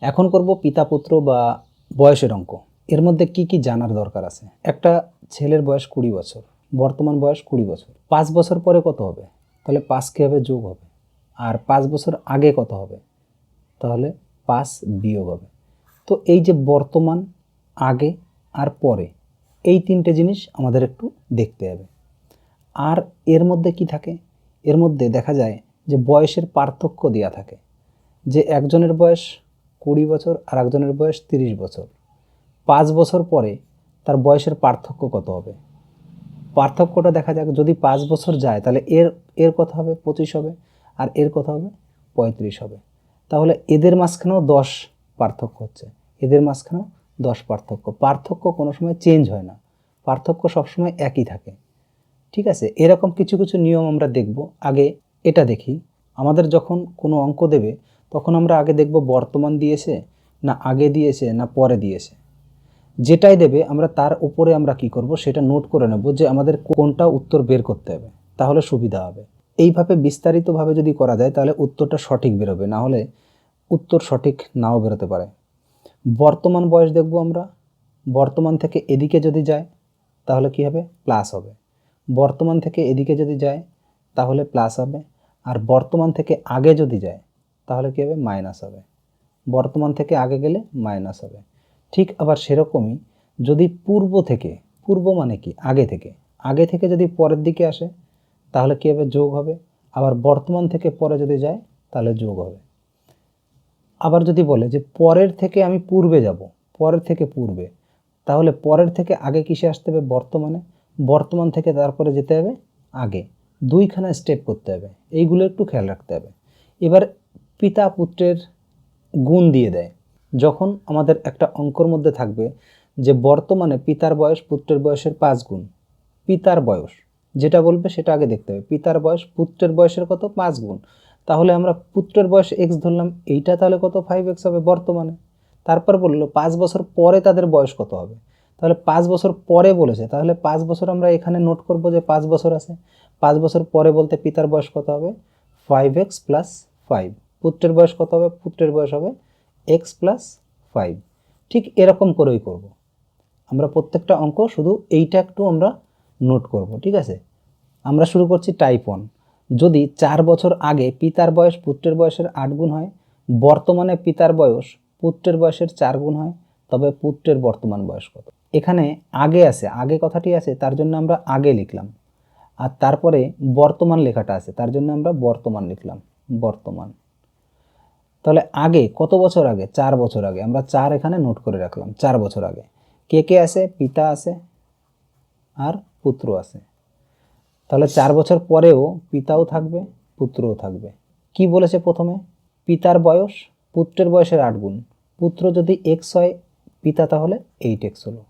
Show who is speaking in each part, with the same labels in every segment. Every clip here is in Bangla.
Speaker 1: এখন করব পিতা পুত্র বা বয়সের অঙ্ক। এর মধ্যে কি কি জানার দরকার আছে? একটা ছেলের বয়স 20 বছর, বর্তমান বয়স 20 বছর। 5 বছর পরে কত হবে? তাহলে 5 কীভাবে যোগ হবে? আর 5 বছর আগে কত হবে? তাহলে 5 বিয়োগ হবে। তো এই যে বর্তমান, আগে আর পরে, এই তিনটে জিনিস আমাদের একটু দেখতে হবে। আর এর মধ্যে কি থাকে? এর মধ্যে দেখা যায় যে বয়সের পার্থক্য দেওয়া থাকে, যে একজনের বয়স 20 বছর আর একজনের বয়স 30 বছর। 5 বছর পরে তার বয়সের পার্থক্য কত হবে? পার্থক্যটা দেখা যাক, যদি 5 বছর যায় তাহলে এর কত হবে? 25 হবে, আর এর কত হবে? 35 হবে। তাহলে এদের মাঝখানেও 10 পার্থক্য হচ্ছে, এদের মাঝখানেও 10 পার্থক্য। পার্থক্য কোনো সময় চেঞ্জ হয় না, পার্থক্য সবসময় একই থাকে। ঠিক আছে, এরকম কিছু কিছু নিয়ম আমরা দেখব। আগে এটা দেখি, আমাদের যখন কোনো অঙ্ক দেবে তখন আমরা আগে দেখব বর্তমান দিয়েছে না আগে দিয়েছে না পরে দিয়েছে। যেটাই দেবে আমরা তার উপরে আমরা কি করব সেটা নোট করে নেব, যে আমাদের কোনটা উত্তর বের করতে হবে, তাহলে সুবিধা হবে। এইভাবে বিস্তারিতভাবে যদি করা যায় তাহলে উত্তরটা সঠিক বেরোবে, না হলে উত্তর সঠিক নাও বেরোতে পারে। বর্তমান বয়স দেখব আমরা, বর্তমান থেকে এদিকে যদি যায় তাহলে কি হবে? প্লাস হবে। বর্তমান থেকে এদিকে যদি যায় তাহলে প্লাস হবে, আর বর্তমান থেকে আগে যদি যায় তাহলে কি হবে? মাইনাস হবে। বর্তমান থেকে আগে গেলে মাইনাস হবে। ঠিক আবার সেরকমই যদি পূর্ব থেকে, পূর্ব মানে কি? আগে থেকে, আগে থেকে যদি পরের দিকে আসে তাহলে কি হবে? যোগ হবে। আবার বর্তমান থেকে পরে যদি যায় তাহলে যোগ হবে। আবার যদি বলে যে পরের থেকে আমি পূর্বে যাব, পরের থেকে পূর্বে, তাহলে পরের থেকে আগে কিসে আসতে হবে? বর্তমানে। বর্তমান থেকে তারপরে যেতে হবে আগে, দুইখানা স্টেপ করতে হবে। এইগুলো একটু খেয়াল রাখতে হবে। এবার পিতা পুত্রের গুণ দিয়ে দেয়। যখন আমাদের একটা অঙ্কর মধ্যে থাকবে যে বর্তমানে পিতার বয়স পুত্রের বয়সের 5 গুণ, পিতার বয়স যেটা বলবে সেটা আগে দেখতে হবে। পিতার বয়স পুত্রের বয়সের কত? 5 গুণ। তাহলে আমরা পুত্রের বয়স x ধরলাম, এইটা তাহলে কত? 5x হবে বর্তমানে। তারপর বললো 5 বছর পরে তাদের বয়স কত হবে, তাহলে 5 বছর পরে বলেছে, তাহলে 5 বছর আমরা এখানে নোট করব যে 5 বছর আছে। 5 বছর পরে বলতে পিতার বয়স কত হবে? 5x + 5। পুত্রের বয়স কত হবে? পুত্রের বয়স হবে x + 5। ঠিক এরকম করেই করব আমরা প্রত্যেকটা অঙ্ক, শুধু এইটা একটু আমরা নোট করব। ঠিক আছে, আমরা শুরু করছি টাইপ 1। যদি 4 বছর আগে পিতার বয়স পুত্রের বয়সের 8 গুণ হয়, বর্তমানে পিতার বয়স পুত্রের বয়সের 4 গুণ হয়, তবে পুত্রের বর্তমান বয়স কত? এখানে আগে আছে, আগে কথাটি আছে, তার জন্য আমরা আগে লিখলাম। আর তারপরে বর্তমান লেখাটা আছে, তার জন্য আমরা বর্তমান লিখলাম, বর্তমান। তাহলে আগে কত বছর আগে? 4 বছর আগে। আমরা 4 এখানে নোট করে রাখলাম, 4 বছর আগে। কে কে আছে? পিতা আছে আর পুত্র আছে। তাহলে 4 বছর পরেও পিতাও থাকবে পুত্রও থাকবে। কি বলেছে প্রথমে? পিতার বয়স পুত্রের বয়সের 8 গুণ। পুত্র যদি x হয়, পিতা তাহলে 8x হলো।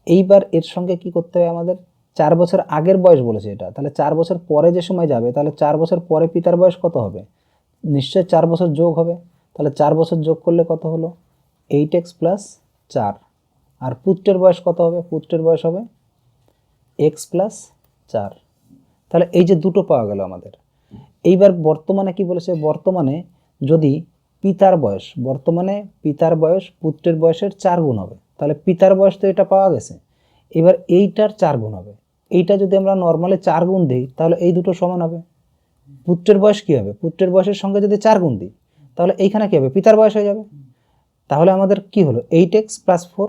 Speaker 1: এইবার এর সঙ্গে কি করতে হবে আমাদের? 4 বছর আগের বয়স বলেছে এটা, তাহলে 4 বছর পরে যে সময় যাবে, তাহলে 4 বছর পরে পিতার বয়স কত হবে? নিশ্চয় 4 বছর যোগ হবে। তাহলে 4 বছর যোগ করলে কত হলো? 8x + 4। আর পুত্রের বয়স কত হবে? পুত্রের বয়স হবে x + 4। তাহলে এই যে দুটো পাওয়া গেল আমাদের। এইবার বর্তমানে কি বলেছে? বর্তমানে যদি পিতার বয়স, বর্তমানে পিতার বয়স পুত্রের বয়সের 4 গুণ হবে, তাহলে পিতার বয়স তো এটা পাওয়া গেছে। এবার এইটার 4 গুণ হবে। এইটা যদি আমরা নর্মালি 4 গুণ দিই তাহলে এই দুটো সমান হবে। পুত্রের বয়স কি হবে? পুত্রের বয়সের সঙ্গে যদি 4 গুণ দিই তাহলে এইখানে কি হবে? পিতার বয়স হয়ে যাবে। তাহলে আমাদের কি হলো? 8x + 4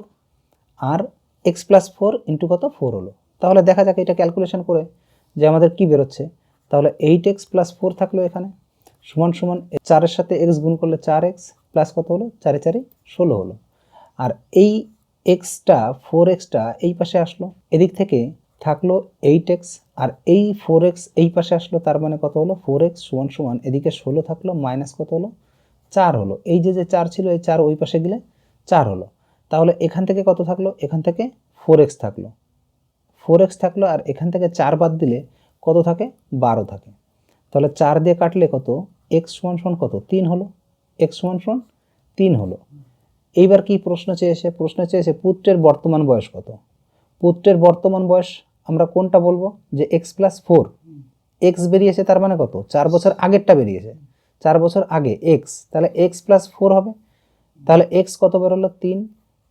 Speaker 1: আর x + 4 ইন্টু কত? 4 হলো। তাহলে দেখা যাক এটা ক্যালকুলেশন করে যে আমাদের কি বেরোচ্ছে। তাহলে 8x + 4 থাকলো এখানে, সমান সমান 4-এর সাথে x গুণ করলে 4x প্লাস কত হলো? 4 4 16 হলো। আর এই এক্সটা 4xটা এই পাশে আসলো, এদিক থেকে থাকলো 8x, আর এই 4x এই পাশে আসলো, তার মানে কত হলো? 4x সমান সমান এদিকে 16 থাকলো, মাইনাস কত হলো? 4 হলো। এই যে 4 ছিল, এই 4 ওই পাশে গেলে 4 হলো। তাহলে এখান থেকে কত থাকলো? এখান থেকে 4x থাকলো, 4x থাকলো, আর এখান থেকে 4 বাদ দিলে কত থাকে? 12 থাকে। তাহলে 4 দিয়ে কাটলে কত? x সমান সমান কত? 3 হলো। x সমান সমান 3 হলো। এইবার কি প্রশ্ন চেয়েছে? প্রশ্ন চেয়েছে পুত্রের বর্তমান বয়স কত? পুত্রের বর্তমান বয়স আমরা কোনটা বলবো? যে x + 4। x বেরিয়েছে, তার মানে কত? 4 বছর আগেরটা বেরিয়েছে, 4 বছর আগে x, তাহলে x + 4 হবে। তাহলে এক্স কত বেরোলো 3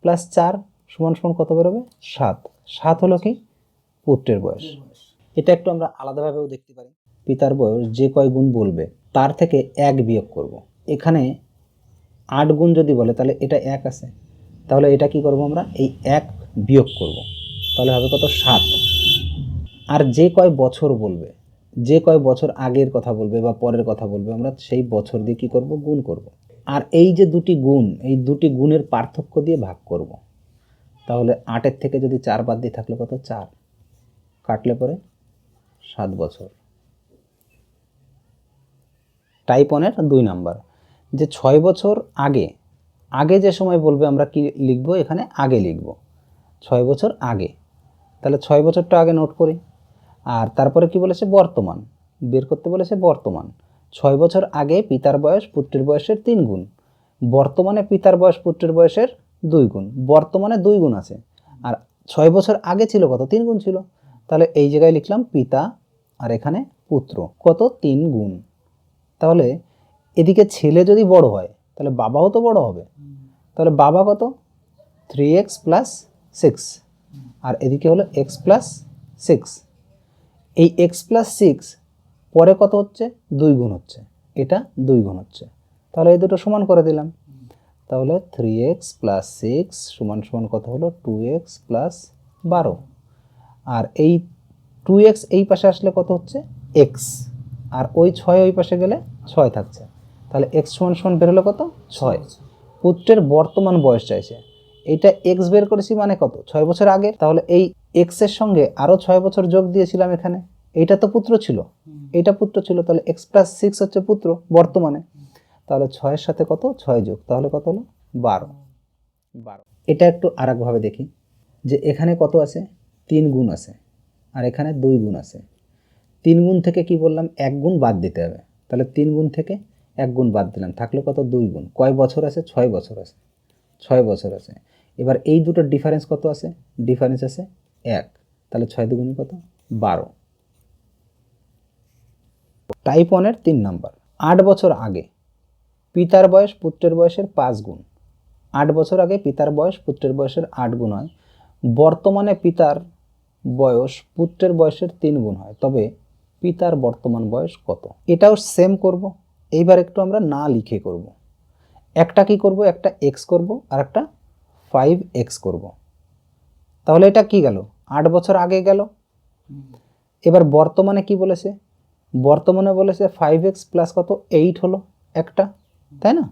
Speaker 1: প্লাস 4 সমান সমান কত বেরোবে 7। 7 হলো কি পুত্রের বয়স। এটা একটু আমরা আলাদাভাবেও দেখতে পারি। পিতার বয়স যে কয় গুণ বলবে তার থেকে 1 বিয়োগ করব। এখানে 8 গুণ যদি বলে তাহলে এটা 1 আছে, তাহলে এটা কি করব আমরা এই 1 বিয়োগ করব, তাহলে হবে কত 7। আর যে কয় বছর বলবে, যে কয় বছর আগের কথা বলবে বা পরের কথা বলবে, আমরা সেই বছর দিয়ে কি করব গুণ করব। আর এই যে দুটি গুণ, এই দুটি গুণের পার্থক্য দিয়ে ভাগ করব। তাহলে 8-এর থেকে যদি 4 বাদ দিয়ে থাকলে কত 4, কাটলে পরে 7 বছর। টাইপ 1-এর 2 নাম্বার, যে 6 বছর আগে, আগে যে সময় বলবে আমরা কি লিখব, এখানে আগে লিখব 6 বছর আগে। তাহলে 6 বছরটা আগে নোট করি। আর তারপরে কি বলেছে বর্তমান বের করতে বলেছে। বর্তমান 6 বছর আগে পিতার বয়স পুত্রের বয়সের 3 গুণ, বর্তমানে পিতার বয়স পুত্রের বয়সের 2 গুণ। বর্তমানে 2 গুণ আছে আর 6 বছর আগে ছিল কত 3 গুণ ছিল। তাহলে এই জায়গায় লিখলাম পিতা আর এখানে পুত্র কত 3 গুণ। তাহলে এদিকে ছেলে যদি বড় হয় তাহলে বাবাও তো বড় হবে। তাহলে বাবা কত 3x প্লাস 6 আর এদিকে হলো x প্লাস 6। এই x প্লাস 6 পরে কত হচ্ছে 2 গুণ হচ্ছে, এটা 2 গুণ হচ্ছে। তাহলে এই দুটো সমান করে দিলাম। তাহলে 3x প্লাস 6 সমান সমান কত হলো 2x প্লাস 12। আর এই 2x এই পাশে আসলে কত হচ্ছে x, আর ওই 6 ওই পাশে গেলে 6 থাকছে। তাহলে x সমান সমান বের হলো কত 6। পুত্রের বর্তমান বয়স চাইছে, এইটা x বের করেছি মানে কত 6 বছর আগে। তাহলে এই x এর সঙ্গে আরো 6 বছর যোগ দিয়েছিলাম এখানে, এইটা তো পুত্র ছিল, এইটা পুত্র ছিল, তাহলে x প্লাস 6 হচ্ছে পুত্র বর্তমানে। তাহলে 6 এর সাথে কত 6 যোগ, তাহলে কত হলো 12। এটা একটু আরেকভাবে দেখি, যে এখানে কত আছে 3 গুণ আছে আর এখানে 2 গুণ আছে। 3 গুণ থেকে কি বললাম 1 গুণ বাদ দিতে হবে। তাহলে 3 গুণ থেকে 1 গুণ বাদ দিলাম, থাকলো কত 2 গুণ। কয় বছর আছে 6 বছর আছে, 6 বছর আছে। এবার এই দুটোর ডিফারেন্স কত আছে, ডিফারেন্স আছে 1। তাহলে 6 দুগুণে কত 12। টাইপ 1-এর 3 নাম্বার, 8 বছর আগে পিতার বয়স পুত্রের বয়সের 5 গুণ। 8 বছর আগে পিতার বয়স পুত্রের বয়সের 8 গুণ হয়, বর্তমানে পিতার বয়স পুত্রের বয়সের 3 গুণ হয়, তবে পিতার বর্তমান বয়স কত। এটাও সেম করব, এইবার একটু আমরা না লিখে করব। একটা কি করব, একটা x করব আর একটা 5x করব। তাহলে এটা কি গেল 8 বছর আগে গেল। এবার বর্তমানে কি বলেছে, বর্তমানে বলেছে 5x প্লাস কত 8 হলো একটা, তাই না।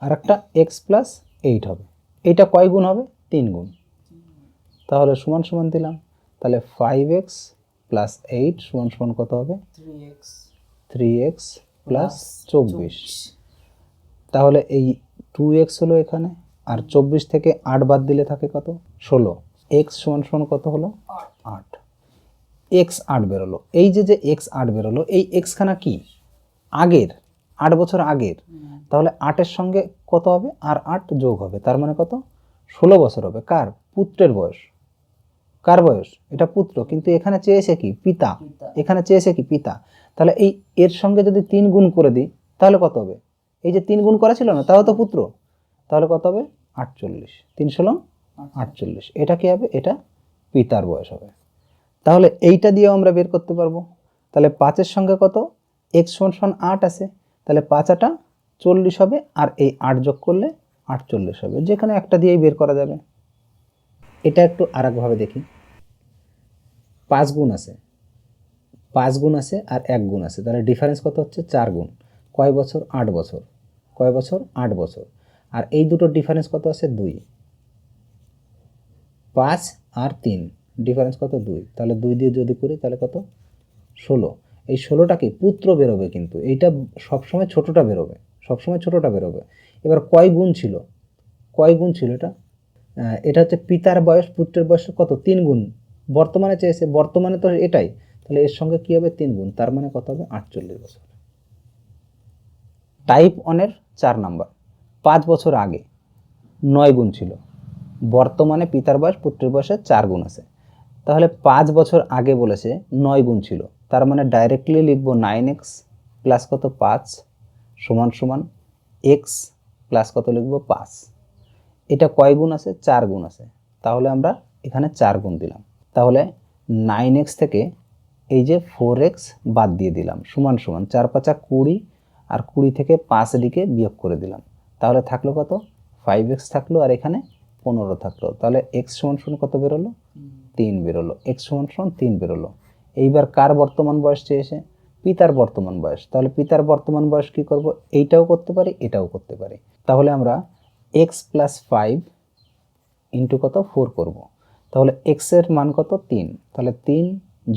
Speaker 1: আর একটা x প্লাস 8 হবে, এইটা কয় গুণ হবে 3 গুণ। তাহলে সমান সমান দিলাম, তাহলে 5x প্লাস 8 সমান সমান কত হবে 3x প্লাস 24। তাহলে এই 2x হলো এখানে, আর 24 থেকে 8 বাদ দিলে থাকে কত 16। x সমান সমান কত হলো 8। x 8 বেরোলো। এই যে x 8 বেরোলো, এই x খানা কি আগের 8 বছর আগের। তাহলে 8-এর সঙ্গে কত হবে আর 8 যোগ হবে, তার মানে কত 16 বছর হবে। কার পুত্রের বয়স, কার বয়স এটা পুত্র, কিন্তু এখানে চেয়েছে কি পিতা, এখানে চেয়েছে কি পিতা। তাহলে এই এর সঙ্গে যদি 3 গুণ করে দিই তাহলে কত হবে, এই যে 3 গুণ করা ছিল না তাও তো পুত্র, তাহলে কত হবে 48। 3 ষোলো 48, এটা কি হবে, এটা পিতার বয়স হবে। তাহলে এইটা দিয়েও আমরা বের করতে পারবো। তাহলে 5-এর সঙ্গে কত x সমান 8 আছে, তাহলে 5 8 40 হবে, আর এই 8 যোগ করলে 48 হবে, যেখানে একটা দিয়েই বের করা যাবে। এটা একটু আরেকভাবে দেখি, 5 গুণ আছে, 5 গুণ আছে আর 1 গুণ আছে, তাহলে ডিফারেন্স কত হচ্ছে 4 গুণ। কয় বছর 8 বছর, কয় বছর 8 বছর। আর এই দুটোর ডিফারেন্স কত আছে 2, 5 আর 3 ডিফারেন্স কত 2, তাহলে 2 দিয়ে যদি করি তাহলে কত 16। এই 16টা কি পুত্র বেরোবে, কিন্তু এইটা সবসময় ছোটটা বেরোবে, সবসময় ছোটটা বেরোবে। এবার কয় গুণ ছিল, কয় গুণ ছিল এটা, এটা হচ্ছে পিতার বয়স পুত্রের বয়স কত 3 গুণ। বর্তমানে চেয়েছে, বর্তমানে তো এটাই, তাহলে এর সঙ্গে কি হবে 3 গুণ, তার মানে কত হবে 48 বছর। টাইপ 1-এর 4 নাম্বার, 5 বছর আগে 9 গুণ ছিল, বর্তমানে পিতার বয়স পুত্রের বয়সের 4 গুণ আছে। তাহলে 5 বছর আগে বলেছে 9 গুণ ছিল, তার মানে ডাইরেক্টলি লিখব 9x প্লাস কত 5 সমান সমান x প্লাস কত লিখব 5। এটা কয় গুণ আছে 4 গুণ আছে, তাহলে আমরা এখানে 4 গুণ দিলাম। তাহলে 9x থেকে এই যে 4x বাদ দিয়ে দিলাম সমান সমান 4 5 20 আর 20 থেকে 5 এদিকে বিয়োগ করে দিলাম, তাহলে থাকলো কত 5x থাকলো আর এখানে 15 থাকলো। তাহলে x সমান সমান কত বেরোলো 3 বেরোলো, x সমান সমান 3 বেরোলো। এইবার কার বর্তমান বয়স চেয়েছে পিতার বর্তমান বয়স, তাহলে পিতার বর্তমান বয়স কি করব এইটাও করতে পারি এটাও করতে পারি। তাহলে আমরা x + 5 ইন্টু কত 4 করব। তাহলে x এর মান কত 3, তাহলে 3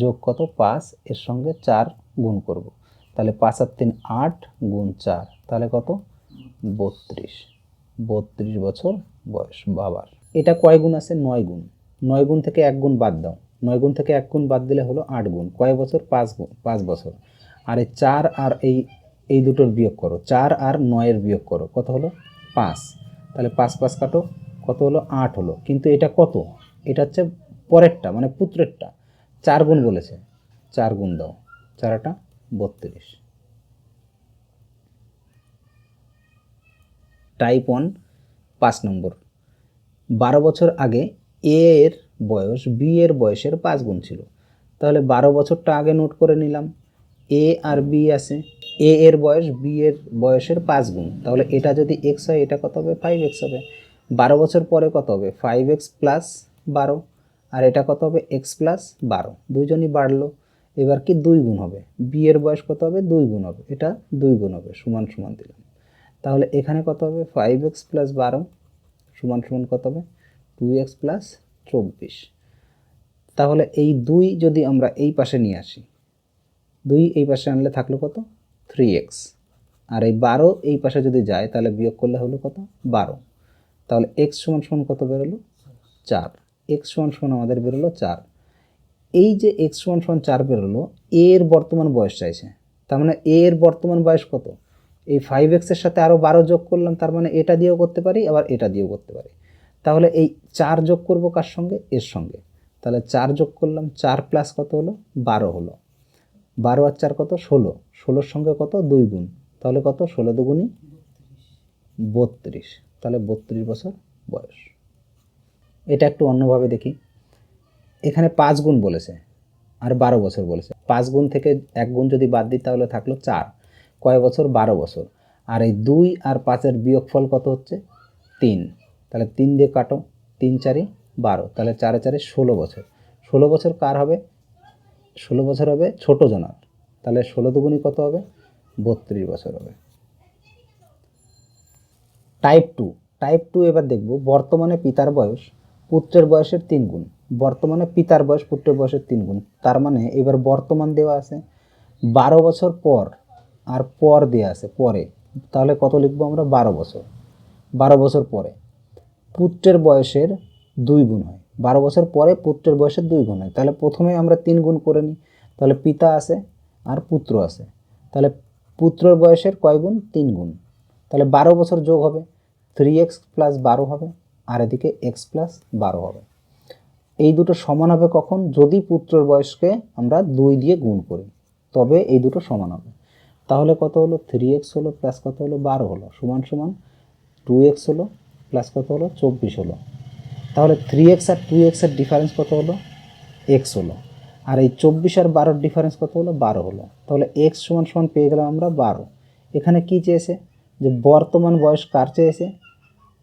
Speaker 1: যোগ কত 5 এর সঙ্গে 4 গুণ করব, তাহলে 5 আর 3 8 গুণ 4 তাহলে কত 32 বছর বয়স বাবার। এটা কয় গুণ আছে 9 গুণ, 9 গুণ থেকে 1 গুণ বাদ দাও, 9 গুণ থেকে 1 গুণ বাদ দিলে হলো 8 গুণ, কয় বছর 5 বছর। আর এই 4 আর এই দুটোর বিয়োগ করো, 4 আর 9 এর বিয়োগ করো, কত হলো 5, তাহলে 5 5 কাটো, কত হলো 8 হলো। কিন্তু এটা কত, এটা হচ্ছে পরেরটা মানে পুত্রেরটা, 4 গুণ বলেছে, 4 গুণ দাও, 4 × 32। টাইপ 1 5 নম্বর। 12 বছর আগে এ এর বয়স বি এর বয়সের 5 গুণ ছিল, তাহলে 12 বছরটা আগে নোট করে নিলাম। এ আর বি আছে, এ এর বয়স বি এর বয়সের 5 গুণ, তাহলে এটা যদি x হয় এটা কত হবে 5x হবে। 12 বছর পরে কত হবে 5x + 12, আর এটা কত হবে x + 12, দুইজনই বাড়লো। এবার কি 2 গুণ হবে, বি এর বয়স কত হবে 2 গুণ হবে, এটা 2 গুণ হবে, সমান সমান দিলাম। তাহলে এখানে কত হবে 5x + 12 সমান সমান কত হবে 2x + 24। তাহলে এই 2 যদি আমরা এই পাশে নিয়ে আসি, 2 এই পাশে আনলে থাকলো কত 3x, আর এই 12 এই পাশে যদি যায় তাহলে বিয়োগ করলে হলো কত 12। তাহলে x সমান সমান কত বেরোলো 4, x সমান সমান আমাদের বেরোলো 4। এই যে x সমান সমান 4 বেরোলো, a এর বর্তমান বয়স চাইছে, তার মানে a এর বর্তমান বয়স কত, এই 5x এর সাথে আরও 12 যোগ করলাম, তার মানে এটা দিয়েও করতে পারি আবার এটা দিয়েও করতে পারি। তাহলে এই 4 যোগ করব কার সঙ্গে এর সঙ্গে, তাহলে 4 যোগ করলাম, 4 প্লাস কত হলো 12 হলো, 12 আর 4 কত 16, 16-র সঙ্গে কত 2 গুণ, তাহলে কত 16 দুগুণী 32, তাহলে 32 বছর বয়স। এটা একটু অন্যভাবে দেখি, এখানে 5 গুণ বলেছে আর 12 বছর বলেছে, 5 গুণ থেকে 1 গুণ যদি বাদ দিই তাহলে থাকলো 4, কয় বছর 12 বছর। আর এই 2 আর 5-এর বিয়োগফল কত হচ্ছে 3, তাহলে 3 দিয়ে কাটো, 3 4 12, তাহলে 4 4 16 বছর। 16 বছর কার হবে 16 বছর হবে ছোট জনার, তাহলে 16 দুগুণী কত হবে 32 বছর হবে। টাইপ 2 এবার দেখব বর্তমানে পিতার বয়স পুত্রের বয়সের 3 গুণ, বর্তমানে পিতার বয়স পুত্রের বয়সের 3 গুণ, তার মানে এবার বর্তমান দেওয়া আছে 12 বছর পর আর পর দেওয়া আছে পরে, তাহলে কত লিখবো আমরা 12 বছর। 12 বছর পরে পুত্রের বয়সের 2 গুণ হয়, 12 বছর পরে পুত্রের বয়সের 2 গুণ হয়, তাহলে প্রথমে আমরা 3 গুণ করে নিই, তাহলে পিতা আছে আর পুত্র আছে, তাহলে পুত্রের বয়সের কয় গুণ 3 গুণ, তাহলে 12 বছর যোগ হবে 3x + 12 হবে, আর এদিকে x + 12 হবে। এই দুটো সমান হবে কখন, যদি পুত্রের বয়সকে আমরা 2 দিয়ে গুণ করি, তবে এই দুটো সমান হবে। তাহলে কত হলো 3x হলো প্লাস কত হলো 12 হলো সমান সমান 2x হলো প্লাস কত হলো 24 হলো। তাহলে 3x আর 2x এর ডিফারেন্স কত হলো x হলো, আর এই 24 আর 12-র ডিফারেন্স কত হলো 12 হলো। তাহলে x সমান সমান পেয়ে গেলাম আমরা 12। এখানে কি চেয়েছে, যে বর্তমান বয়স কার চেয়েছে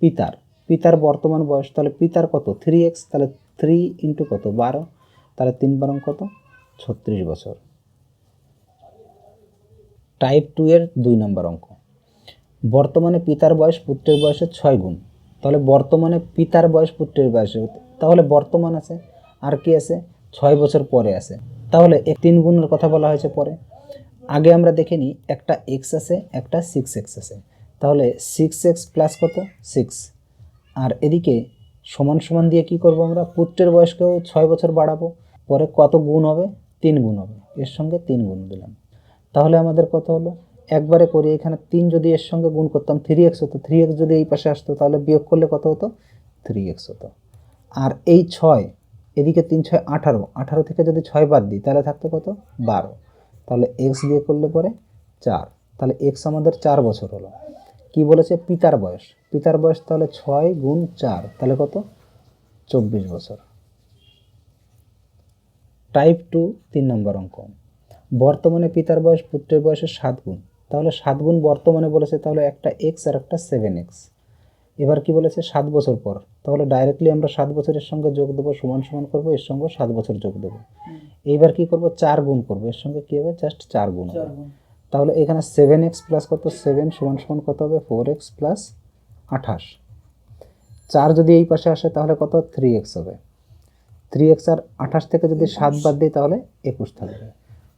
Speaker 1: পিতার, পিতার বর্তমান বয়স, তাহলে পিতার কত 3x, তাহলে 3 ইন্টু কত 12, তাহলে 3 বারং কত 36 বছর। টাইপ 2 এর 2 নম্বর অঙ্ক, বর্তমানে পিতার বয়স পুত্রের বয়সের 6 গুণ, তাহলে বর্তমানে পিতার বয়স পুত্রের বয়সের, তাহলে বর্তমান আছে আর কি আছে 6 বছর পরে আছে, তাহলে 3 গুণের কথা বলা হয়েছে পরে। আগে আমরা দেখে নিই, একটা x আছে একটা 6x আছে, তাহলে 6x প্লাস কত 6, আর এদিকে সমান সমান দিয়ে কি করব আমরা পুত্রের বয়সকেও 6 বছর বাড়াবো, পরে কত গুণ হবে 3 গুণ হবে, এর সঙ্গে 3 গুণ দিলাম, তাহলে আমাদের কত হলো একবারে করি, এখানে 3 যদি এর সঙ্গে গুণ করতাম 3x হতো, 3x যদি এই পাশে আসতো তাহলে বিয়োগ করলে কত হতো 3x হতো। আর এই 6 এদিকে 3 6 18, 18 থেকে যদি 6 বাদ দিই তাহলে থাকতো কত 12, তাহলে x দিয়ে করলে পরে 4, তাহলে x আমাদের 4 বছর হলো। কি বলেছে? পিতার বয়স। পিতার বয়স তাহলে 6 গুণ 4, তাহলে কত? 24 বছর। টাইপ 2 3 নম্বর অঙ্ক। বর্তমানে পিতার বয়স পুত্রের বয়সের 7 গুণ। তাহলে 7 গুণ বর্তমানে বলেছে, তাহলে একটা এক্স আর একটা 7x। এবার কি বলেছে? 7 বছর পর। তাহলে ডাইরেক্টলি আমরা 7 বছরের সঙ্গে যোগ দেবো, সমান সমান করবো, এর সঙ্গে 7 বছর যোগ দেবো। এইবার কি করব? 4 গুণ করবো, এর সঙ্গে কি হবে? জাস্ট 4 গুণ হবে। তাহলে এখানে 7x প্লাস কত? 7 সমান সমান কত হবে? 4x plus 28। 4 যদি এই পাশে আসে তাহলে কত? 3x হবে। 3x আর 28 থেকে যদি 7 বাদ দিই তাহলে 21 থাকবে।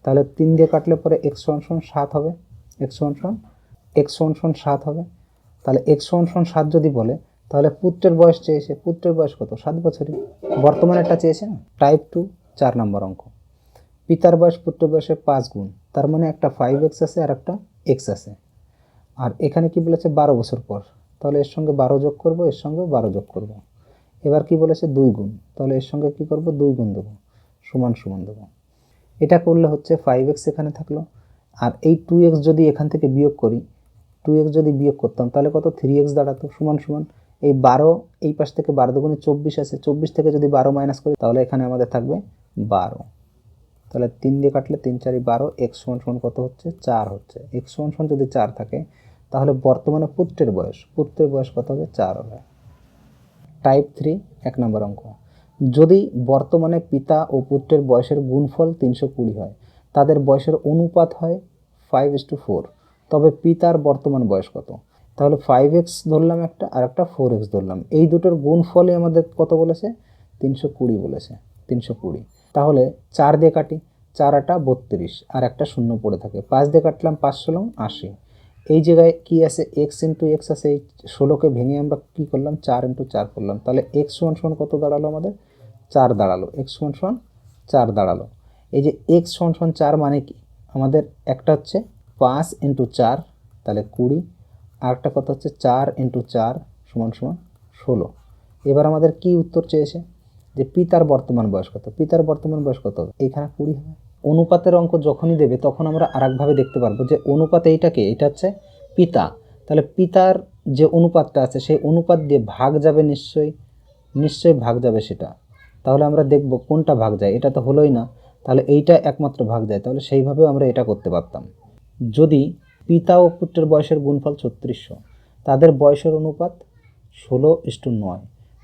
Speaker 1: তাহলে 3 দিয়ে কাটলে পরে x সমান সমান 7 হবে। x সমান সমান 7 হবে। তাহলে x সমান সমান 7 যদি বলে, তাহলে পুত্রের বয়স চেয়েছে। পুত্রের বয়স কত? 7 বছরই। বর্তমানেরটা চেয়েছে না। টাইপ 2 4 নম্বর অঙ্ক। পিতার বয়স পুত্রের বয়সের 5 গুণ। তার মানে একটা 5x আছে আর একটা x আছে। আর এখানে কি বলেছে? 12 বছর পর। তাহলে এর সঙ্গে 12 যোগ করব, এর সঙ্গে 12 যোগ করব। এবার কি বলেছে? 2 গুণ। তাহলে এর সঙ্গে কি করব? 2 গুণ দেবো, সমান সমান দেবো। এটা করলে হচ্ছে 5x এখানে থাকলো। আর এই 2x যদি এখান থেকে বিয়োগ করি, 2x যদি বিয়োগ করতাম তাহলে কত? 3x দাঁড়াতো, সমান সমান এই 12, এই পাশ থেকে 12 দুগুণে 24 আছে। 24 থেকে যদি 12 মাইনাস করি তাহলে এখানে আমাদের থাকবে 12। তাহলে 3 দিয়ে কাটলে 3 4 12, x সমান সমান কত হচ্ছে? 4 হচ্ছে। x সমান সমান যদি 4 থাকে তাহলে বর্তমানে পুত্রের বয়স কত হবে? 4 হবে। টাইপ 3 1 নম্বর অঙ্ক। যদি বর্তমানে পিতা ও পুত্রের বয়সের গুণফল 320 হয়, তাদের বয়সের অনুপাত হয় 5:4, তবে পিতার বর্তমান বয়স কত? তাহলে 5x ধরলাম একটা, আর একটা 4x ধরলাম। এই দুটোর গুণফলই আমাদের কত বলেছে? 320 বলেছে। 320। তাহলে 4 দিয়ে কাটি, 4 8 32, আর একটা শূন্য পড়ে থাকে। 5 দিয়ে কাটলাম, 5 16 80। এই জায়গায় কি আছে? x ইন্টু এক্স আছে। এই 16কে ভেঙে আমরা কি করলাম? 4 ইন্টু 4 করলাম। তাহলে x সমান সমান কত দাঁড়ালো আমাদের? 4 দাঁড়ালো। x সমান সমান 4 দাঁড়ালো। এই যে x সমান সমান 4 মানে কি? আমাদের একটা হচ্ছে 5 ইন্টু 4, তাহলে 20, আর একটা কত হচ্ছে 4 ইন্টু 4 সমান সমান 16। এবার আমাদের কি উত্তর চেয়েছে? যে পিতার বর্তমান বয়স কত? পিতার বর্তমান বয়স কত হবে? এইখানে 20 হবে। অনুপাতের অঙ্ক যখনই দেবে তখন আমরা আরেকভাবে দেখতে পারবো যে অনুপাত এইটাকে, এটা হচ্ছে পিতা। তাহলে পিতার যে অনুপাতটা আছে সেই অনুপাত দিয়ে ভাগ যাবে, নিশ্চয়ই ভাগ যাবে সেটা। তাহলে আমরা দেখব কোনটা ভাগ যায়। এটা তো হলোই না, তাহলে এইটা একমাত্র ভাগ যায়। তাহলে সেইভাবেও আমরা এটা করতে পারতাম। যদি পিতা ও পুত্রের বয়সের গুণফল 3600, তাদের বয়সের অনুপাত 16:9,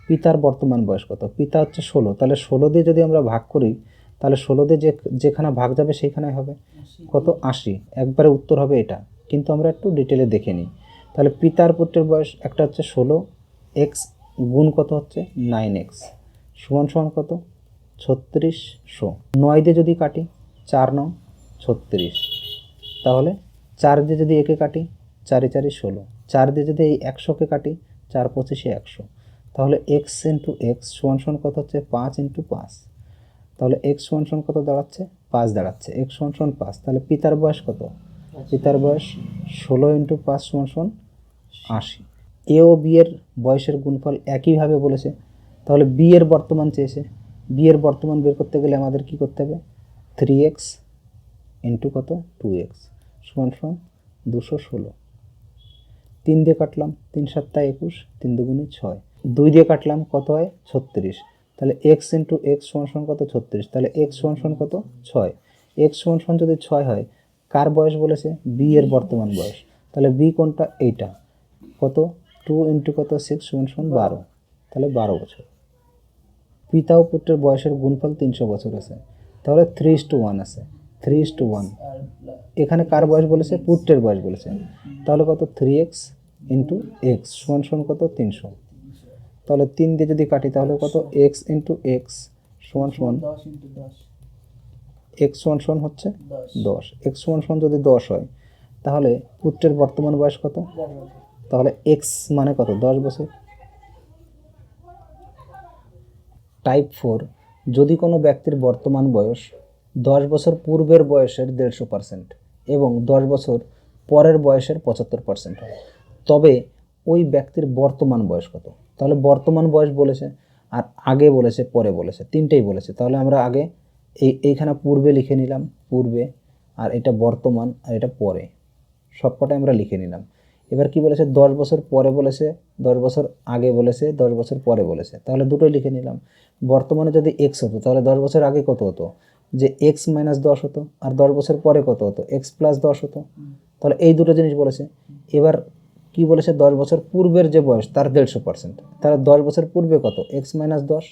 Speaker 1: পিতার বর্তমান বয়স কত? পিতা হচ্ছে 16, তাহলে 16 দিয়ে যদি আমরা ভাগ করি তাহলে 16 দিয়ে যেখানে ভাগ যাবে সেইখানে হবে কত? 80। একবারে উত্তর হবে এটা। কিন্তু আমরা একটু ডিটেলে দেখে নিই। তাহলে পিতার পুত্রের বয়স একটা হচ্ছে 16x গুণ কত হচ্ছে? 9x সমান সমান কত? 3600। 9 দিয়ে যদি কাটি, 4 9 36, তাহলে 4 দিয়ে যদি একে কাটি, 4 4 16, 4 দিয়ে যদি এই 100কে কাটি, 4 25 100, তাহলে x ইন্টু এক্স সমান সমান কত হচ্ছে? 5 ইন্টু 5। তাহলে x সমান সমান কত দাঁড়াচ্ছে? 5 দাঁড়াচ্ছে। x সমান সমান 5। তাহলে পিতার বয়স কত? পিতার বয়স 16 ইন্টু 5 সমান সমান 80। এ ও বি এর বয়সের গুণফল একইভাবে বলেছে। তাহলে বি এর বর্তমান চেয়েছে। বি এর বর্তমান বের করতে গেলে আমাদের কি করতে হবে? 3x ইন্টু কত? 2x সমান সমান 216। 3 দিয়ে কাটলাম, 3 7 21, 3 দুগুণে 6। 2 দিয়ে কাটলাম, কত হয়? 36। তাহলে x ইন্টু এক্স সমান সমান কত? 36। তাহলে x সমান সমান কত? 6। x সমান সমান যদি 6 হয়, কার বয়স বলেছে? বি এর বর্তমান বয়স। তাহলে বি কোনটা? এইটা। কত? 2 ইন্টু কত? 6 সমান সমান 12। তাহলে 12 বছর। পিতা ও পুত্রের বয়সের গুণফল 300 বছর আছে। তাহলে 3:1 আছে। 3:1। এখানে কার বয়স বলেছে? পুত্রের বয়স বলেছে। তাহলে কত? 3x ইন্টু এক্স সমান সমান কত? 300। তাহলে 3 দিয়ে যদি কাটি তাহলে কত? x ইন্টু এক্স সমান সমান x সমান সমান হচ্ছে 10। x সমান সমান যদি 10 হয় তাহলে পুত্রের বর্তমান বয়স কত? তাহলে x মানে কত? 10 বছর। টাইপ 4, যদি কোনো ব্যক্তির বর্তমান বয়স 10 বছর পূর্বের বয়সের 150% এবং 10 বছর পরের বয়সের 75% হয়, তবে ওই ব্যক্তির বর্তমান বয়স কত? তাহলে বর্তমান বয়স বলেছে, আর আগে বলেছে, পরে বলেছে, তিনটেই বলেছে। তাহলে আমরা আগে এইখানে পূর্বে লিখে নিলাম, পূর্বে, আর এটা বর্তমান, আর এটা পরে, সবকটাই আমরা লিখে নিলাম। এবার কি বলেছে 10 বছর পরে বলেছে, 10 বছর আগে বলেছে, 10 বছর পরে বলেছে, তাহলে দুটোই লিখে নিলাম। বর্তমানে যদি এক্স হতো তাহলে 10 বছর আগে কত হতো, যে এক্স মাইনাস 10 হতো, আর 10 বছর পরে কত হতো, এক্স প্লাস 10 হতো। তাহলে এই দুটো জিনিস বলেছে। এবার কি বলেছে 10 বছর পূর্বের যে বয়স তার 150%, তাহলে 10 বছর পূর্বে কত, এক্স মাইনাস 10,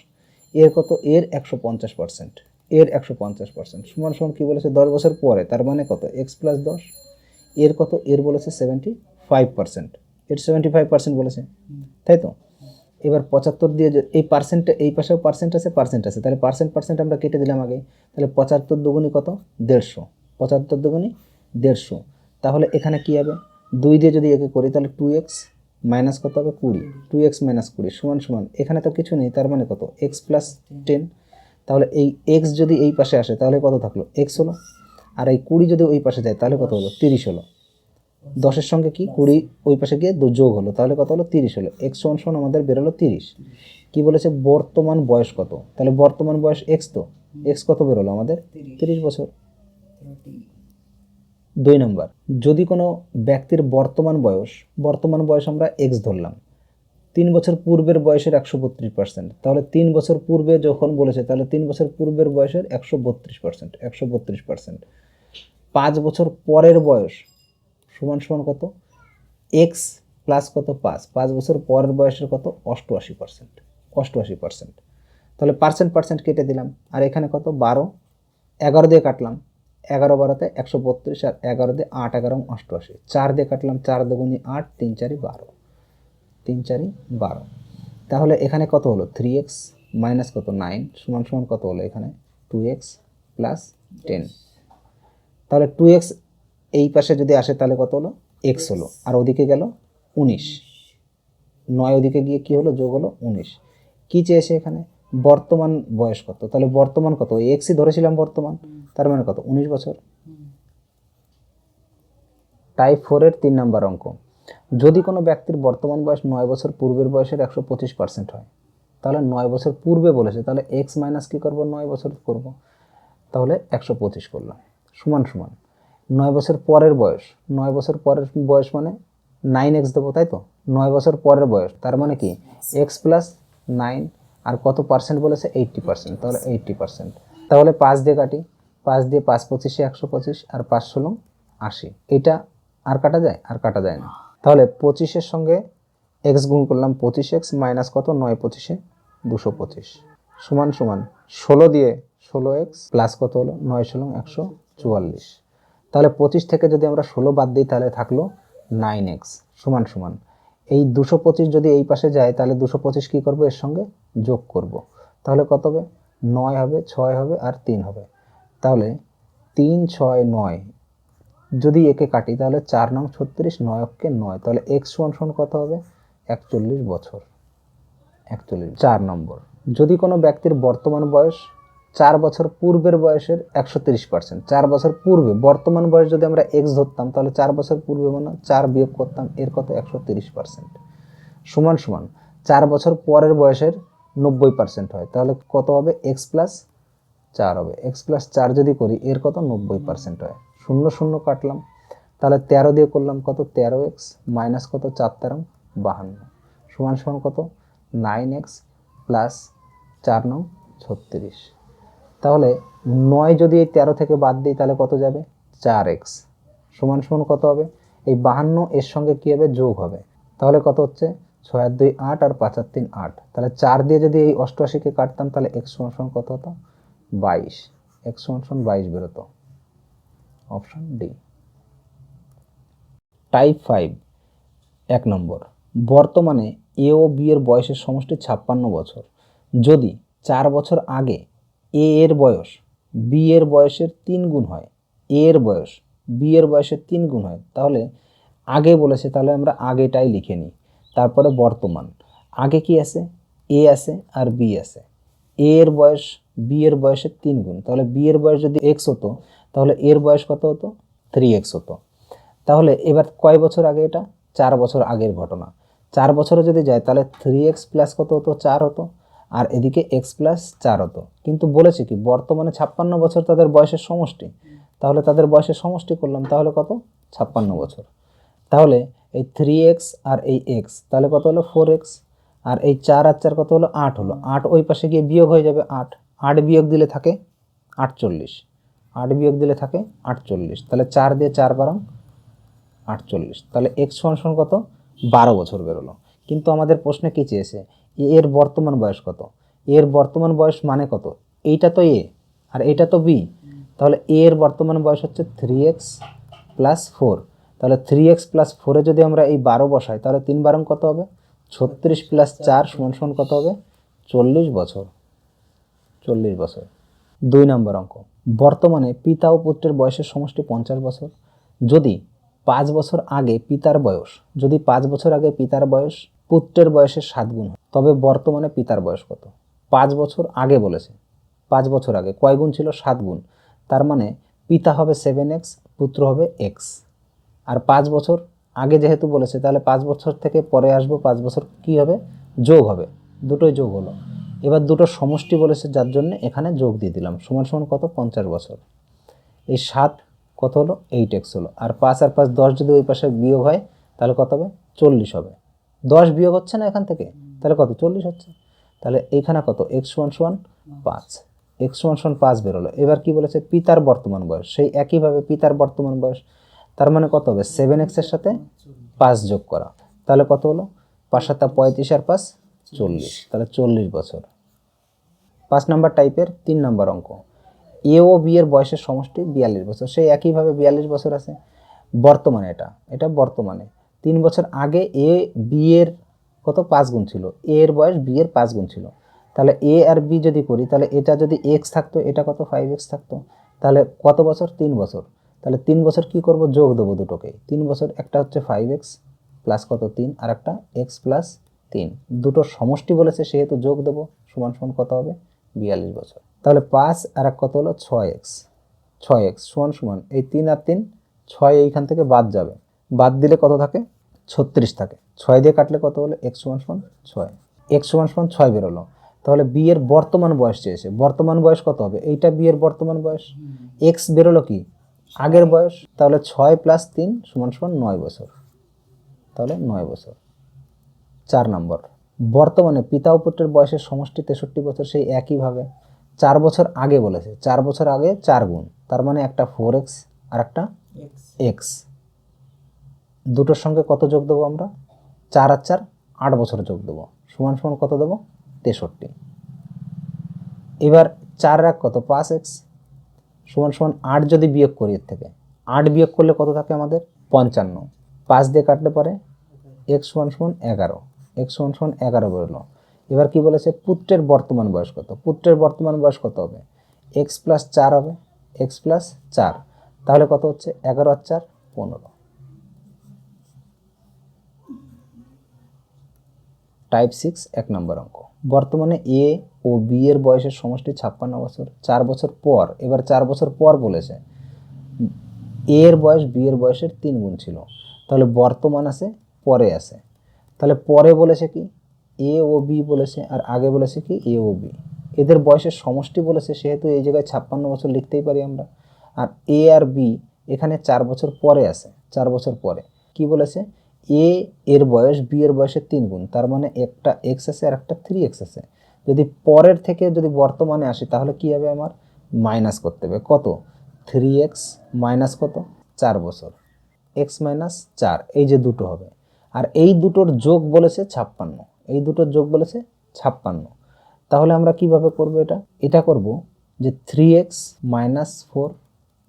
Speaker 1: এর কত, এর 150%, এর 150% সমান সমান কি বলেছে 10 বছর পরে, তার মানে কত, এক্স প্লাস 10, এর কত, এর বলেছে 75%, এর 75% বলেছে, তাই তো। এবার 75 দিয়ে এই পার্সেন্টে, এই পাশেও পার্সেন্ট আছে, তাহলে পার্সেন্ট আমরা কেটে দিলাম আগে, তাহলে 75 দুগুণি কত, 150, 75 দুগুণি 150। তাহলে এখানে কি হবে, 2 দিয়ে যদি একে করি তাহলে 2x মাইনাস কত হবে 20, 2x মাইনাস 20 সমান সমান, এখানে তো কিছু নেই, তার মানে কত, এক্স প্লাস 10। তাহলে এই এক্স যদি এই পাশে আসে তাহলে কত থাকলো, এক্স হলো, আর এই 20 যদি ওই পাশে যায় তাহলে কত হলো, 30 হলো। 10-এর সঙ্গে কি 20 ওই পাশে গিয়ে যোগ হলো, তাহলে কত হলো, 30 হলো। এক্স সমান সমান আমাদের বেরোলো 30। কি বলেছে বর্তমান বয়স কত, তাহলে বর্তমান বয়স এক্স, তো এক্স কত বেরোলো আমাদের, 30 বছর। 2 নম্বর, যদি কোনো ব্যক্তির বর্তমান বয়স আমরা এক্স ধরলাম, 3 বছর পূর্বের বয়সের 132%, তাহলে 3 বছর পূর্বে যখন বলেছে তাহলে 3 বছর পূর্বের বয়সের 132%, 5 বছর পরের বয়স সমান সমান কত, এক্স প্লাস কত 5 বছর পরের বয়সের কত, 88%, তাহলে পার্সেন্ট কেটে দিলাম, আর এখানে কত 12, 11 দিয়ে কাটলাম, 11 12তে 132, আর 11 দিয়ে 8 11 88, 4 দিয়ে কাটলাম, 4 দুগুণি 8, 3 4 12, 3 4 12। তাহলে এখানে কত হলো, 3x মাইনাস কত 9 সমান সমান কত হলো এখানে, 2x প্লাস 10। তাহলে 2x এই পাশে যদি আসে তাহলে কত হলো, x হলো, আর ওদিকে গেল 19, 9 ওদিকে গিয়ে কি হলো, যোগ হলো 19। কি চেয়েছে এখানে, বর্তমান বয়স কত, তাহলে বর্তমান কত, এক্সই ধরেছিলাম বর্তমান, তার মানে কত, 19 বছর। টাইপ 4 এর 3 নম্বর অঙ্ক, যদি কোনো ব্যক্তির বর্তমান বয়স 9 বছর পূর্বের বয়সের 125% হয়, তাহলে 9 বছর পূর্বে বলেছে, তাহলে এক্স মাইনাস কী করবো, 9 বছর করব, তাহলে 125 করলাম, সমান সমান 9 বছর পরের বয়স, 9 বছর পরের বয়স মানে 9x দেবো, তাই তো, 9 বছর পরের বয়স তার মানে কি এক্স প্লাস 9, আর কত পার্সেন্ট বলেছে, 80%, তাহলে 80%। তাহলে 5 দিয়ে কাটি, 5 দিয়ে 5 25 125, আর 5 16 80, এটা আর কাটা যায়, আর কাটা যায় না। তাহলে 25-এর সঙ্গে এক্স গুণ করলাম, 25x মাইনাস কত, 9 25-এ 225 সমান সমান 16 দিয়ে 16x প্লাস কত হলো, 9 16 144। তাহলে 25 থেকে যদি আমরা 16 বাদ দিই তাহলে থাকলো 9x সমান সমান, এই 225 যদি এই পাশে যায় তাহলে 225 কী করবো, এর সঙ্গে যোগ করব, তাহলে কত হবে, 9 হবে, 6 হবে, আর 3 হবে, তাহলে 3 6 9, যদি একে কাটি তাহলে 4 9 36, 9 অক্ষে 9, তাহলে এক্স সমান সমান কত হবে, 41 বছর, 41। 4 নম্বর, যদি কোনো ব্যক্তির বর্তমান বয়স 4 বছর পূর্বের বয়সের 130%, 4 বছর পূর্বে বর্তমান বয়স যদি আমরা এক্স ধরতাম তাহলে 4 বছর পূর্বে মানে 4 বিয়োগ করতাম, এর কত 130%, সমান সমান 4 বছর পরের বয়সের 90% হয়, তাহলে কত হবে, এক্স প্লাস 4 হবে, এক্স প্লাস 4 যদি করি এর কত 90% হয়, 0 0 কাটলাম, তাহলে 13 দিয়ে করলাম কত, 13x মাইনাস কত, 4 13 52 সমান সমান কত, 9x প্লাস 4 9 36। তাহলে 9 যদি এই 13 থেকে বাদ দিই তাহলে কত যাবে, 4x সমান সমান কত হবে, এই 52 এর সঙ্গে কী হবে, যোগ হবে, তাহলে কত হচ্ছে, 6 আর 2 8, আর 5 আর 3 8, তাহলে 4 দিয়ে যদি এই 88-কে কাটতাম তাহলে x সমান সমান কত হতো, 22, x সমান সমান 22 বেরোতো, অপশন ডি। টাইপ 5 1 নম্বর, বর্তমানে এ ও বি এর বয়সের সমষ্টি 56 বছর, যদি 4 বছর আগে এ এর বয়স বি এর বয়সের 3 গুণ হয়, এ এর বয়স বি এর বয়সের 3 গুণ হয়, তাহলে আগে বলেছে, তাহলে আমরা আগেটাই লিখে নিই, তারপরে বর্তমান, আগে কি আছে, এ আছে আর বি আছে, এ এর বয়স বি এর বয়সের 3 গুণ, তাহলে বি এর বয়স যদি এক্স হতো তাহলে এর বয়স কত হতো, 3x হতো। তাহলে এবার কয় বছর আগে, এটা 4 বছর আগের ঘটনা, 4 বছরে যদি যায় তাহলে 3x প্লাস কত হতো, 4 হতো, আর এদিকে x প্লাস 4 হতো, কিন্তু বলেছে কি বর্তমানে 56 বছর তাদের বয়সের সমষ্টি, তাহলে তাদের বয়সের সমষ্টি করলাম, তাহলে কত, 56 বছর। তাহলে এই 3x আর এই x, তাহলে কত হলো 4x, আর এই 4 আর 4 কত হলো 8 হলো। 8 ওই পাশে গিয়ে বিয়োগ হয়ে যাবে, 8 8 বিয়োগ দিলে থাকে 48, 8 বিয়োগ দিলে থাকে 48, তাহলে 4 দিয়ে 4 বারং 48, তাহলে x সমান কত 12 বছর বেরোলো। কিন্তু আমাদের প্রশ্নে কি চেয়েছে, এর বর্তমান বয়স কত, এর বর্তমান বয়স মানে কত, এইটা তো এ আর এইটা তো বি, তাহলে এর বর্তমান বয়স হচ্ছে 3x প্লাস 4, তাহলে 3x প্লাস 4-এ যদি আমরা এই 12 বসাই তাহলে 3 বারং কত হবে 36 প্লাস 4 সমান কত হবে 40 বছর, 40 বছর। 2 নম্বর অঙ্ক, বর্তমানে পিতা ও পুত্রের বয়সের সমষ্টি 50 বছর। যদি 5 বছর আগে পিতার বয়স, যদি 5 বছর আগে পিতার বয়স পুত্রের বয়সের 7 গুণ হয়, তবে বর্তমানে পিতার বয়স কত। 5 বছর আগে বলেছে, 5 বছর আগে কয় গুণ ছিল 7 গুণ, তার মানে পিতা হবে 7x, পুত্র হবে x। আর 5 বছর আগে যেহেতু বলেছে তাহলে 5 বছর থেকে পরে আসবো, 5 বছর কি হবে যোগ হবে, দুটোই যোগ হলো। এবার দুটো সমষ্টি বলেছে যার জন্য এখানে যোগ দিয়ে দিলাম, সমান কত 50 বছর। এই 7 কত হলো 8x হলো, আর 5 আর 5 10 যদি ওই পাশে বিয়োগ হয় তাহলে কত হবে 40 হবে। 10 বিয়োগ হচ্ছে না এখান থেকে, তাহলে কত 40 হচ্ছে। তাহলে এইখানে কত x সমান 5, x সমান 5 বেরোলো। এবার কি বলেছে পিতার বর্তমান বয়স, সেই একইভাবে পিতার বর্তমান বয়স, তার মানে কত হবে 7x এর সাথে 5 যোগ করা, তাহলে কত হলো 5 7 35 আর 5 40, তাহলে 40 বছর। 5 নম্বর টাইপের 3 নম্বর অঙ্ক, এ ও বি এর বয়সের সমষ্টি 42 বছর, সেই একইভাবে 42 বছর আছে। বর্তমানে এটা বর্তমানে 3 বছর আগে এ বি এর কত 5 গুণ ছিল, এ এর বয়স বি এর 5 গুণ ছিল, তাহলে এ আর বি যদি করি তাহলে এটা যদি x থাকতো এটা কত 5x থাকতো, তাহলে কত বছর 3 বছর, তাহলে 3 বছর কি করব যোগ দেবো দুটোকে, 3 বছর একটা হচ্ছে 5x প্লাস কত 3 আর একটা x প্লাস 3, দুটোর সমষ্টি বলেছে সেহেতু যোগ দেবো, সমান কত হবে 42 বছর। তাহলে 5 আর এক কত হলো 6x, 6x সমান এই 3 আর 3 6 এইখান থেকে বাদ যাবে, বাদ দিলে কত থাকে 36 থাকে, 6 দিয়ে কাটলে কত হলো x সমান 6, x সমান 6 বেরোলো। তাহলে বি এর বর্তমান বয়স চেয়েছে, বর্তমান বয়স কত হবে, এইটা বি এর বর্তমান বয়স, x বেরোলো কি আগের বয়স, তাহলে 6 প্লাস 3 সমান 9 বছর, তাহলে 9 বছর। 4 নম্বর, বর্তমানে পিতা ও পুত্রের বয়সের সমষ্টি 63 বছর, সেই একইভাবে 4 বছর আগে বলেছে, 4 বছর আগে 4 গুণ, তার মানে একটা 4x আর একটা x, দুটোর সঙ্গে কত যোগ দেবো আমরা 4 আর 4 8 বছর যোগ দেবো, সমান কত দেবো 63। এবার 4 আর 1 কত 5x, সমান 8 যদি বিয়োগ করি এর থেকে, 8 বিয়োগ করলে কত থাকে আমাদের 55, 5 দিয়ে কাটলে পরে x সমান 11, x সমান 11 বেরোলো। এবার কি বলেছে পুত্রের বর্তমান বয়স কত, পুত্রের বর্তমান বয়স কত হবে x প্লাস 4 হবে, x প্লাস 4, তাহলে কত হচ্ছে 11 আর 4 15। টাইপ 6 1 নম্বর অঙ্ক, বর্তমানে এ ও বি এর বয়সের সমষ্টি 56 বছর, 4 বছর পর, এবার 4 বছর পর বলেছে এ এর বয়স বি এর বয়সের 3 গুণ ছিল, তাহলে বর্তমান আছে পরে আছে, তাহলে পরে বলেছে কি এ ও বি বলেছে আর আগে বলেছে কি এ ও বি, এদের বয়সের সমষ্টি বলেছে সেহেতু এই জায়গায় 56 বছর লিখতেই পারি আমরা। আর এ আর বি এখানে 4 বছর পরে আছে, 4 বছর পরে কি বলেছে এ এর বয়স বি এর বয়সের 3 গুণ, তার মানে একটা x আছে আর একটা 3x আছে, যদি পরের থেকে যদি বর্তমানে আসে তাহলে কি হবে আমার মাইনাস করতে হবে কত 3x মাইনাস কত 4 বছর, x মাইনাস 4, এই যে দুটো হবে, আর এই দুটোর যোগ বলেছে 56, এই দুটোর যোগ বলেছে 56, তাহলে আমরা কিভাবে করব এটা করব যে 3x minus 4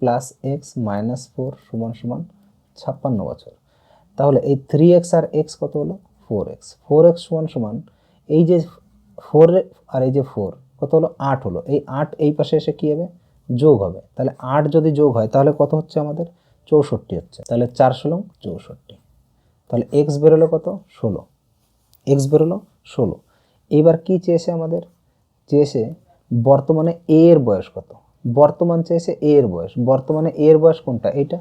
Speaker 1: plus x minus 4 সমান 56 বছর, তাহলে এই 3x আর x কত হলো 4x, 4x সমান এই যে 4 আর এই যে 4 কত হলো 8 হলো, এই 8 এই পাশে এসে কি হবে যোগ হবে, তাহলে 8 যদি যোগ হয় তাহলে কত হচ্ছে আমাদের 64 হচ্ছে, তাহলে 4 ষোলো 64, তাহলে x বেরোলো কত 16, x বেরোলো 16। এবার কি চেয়েছে আমাদের চেয়েছে বর্তমানে a এর বয়স কত, বর্তমান চেয়েছে a এর বয়স, বর্তমানে a এর বয়স কোনটা এইটা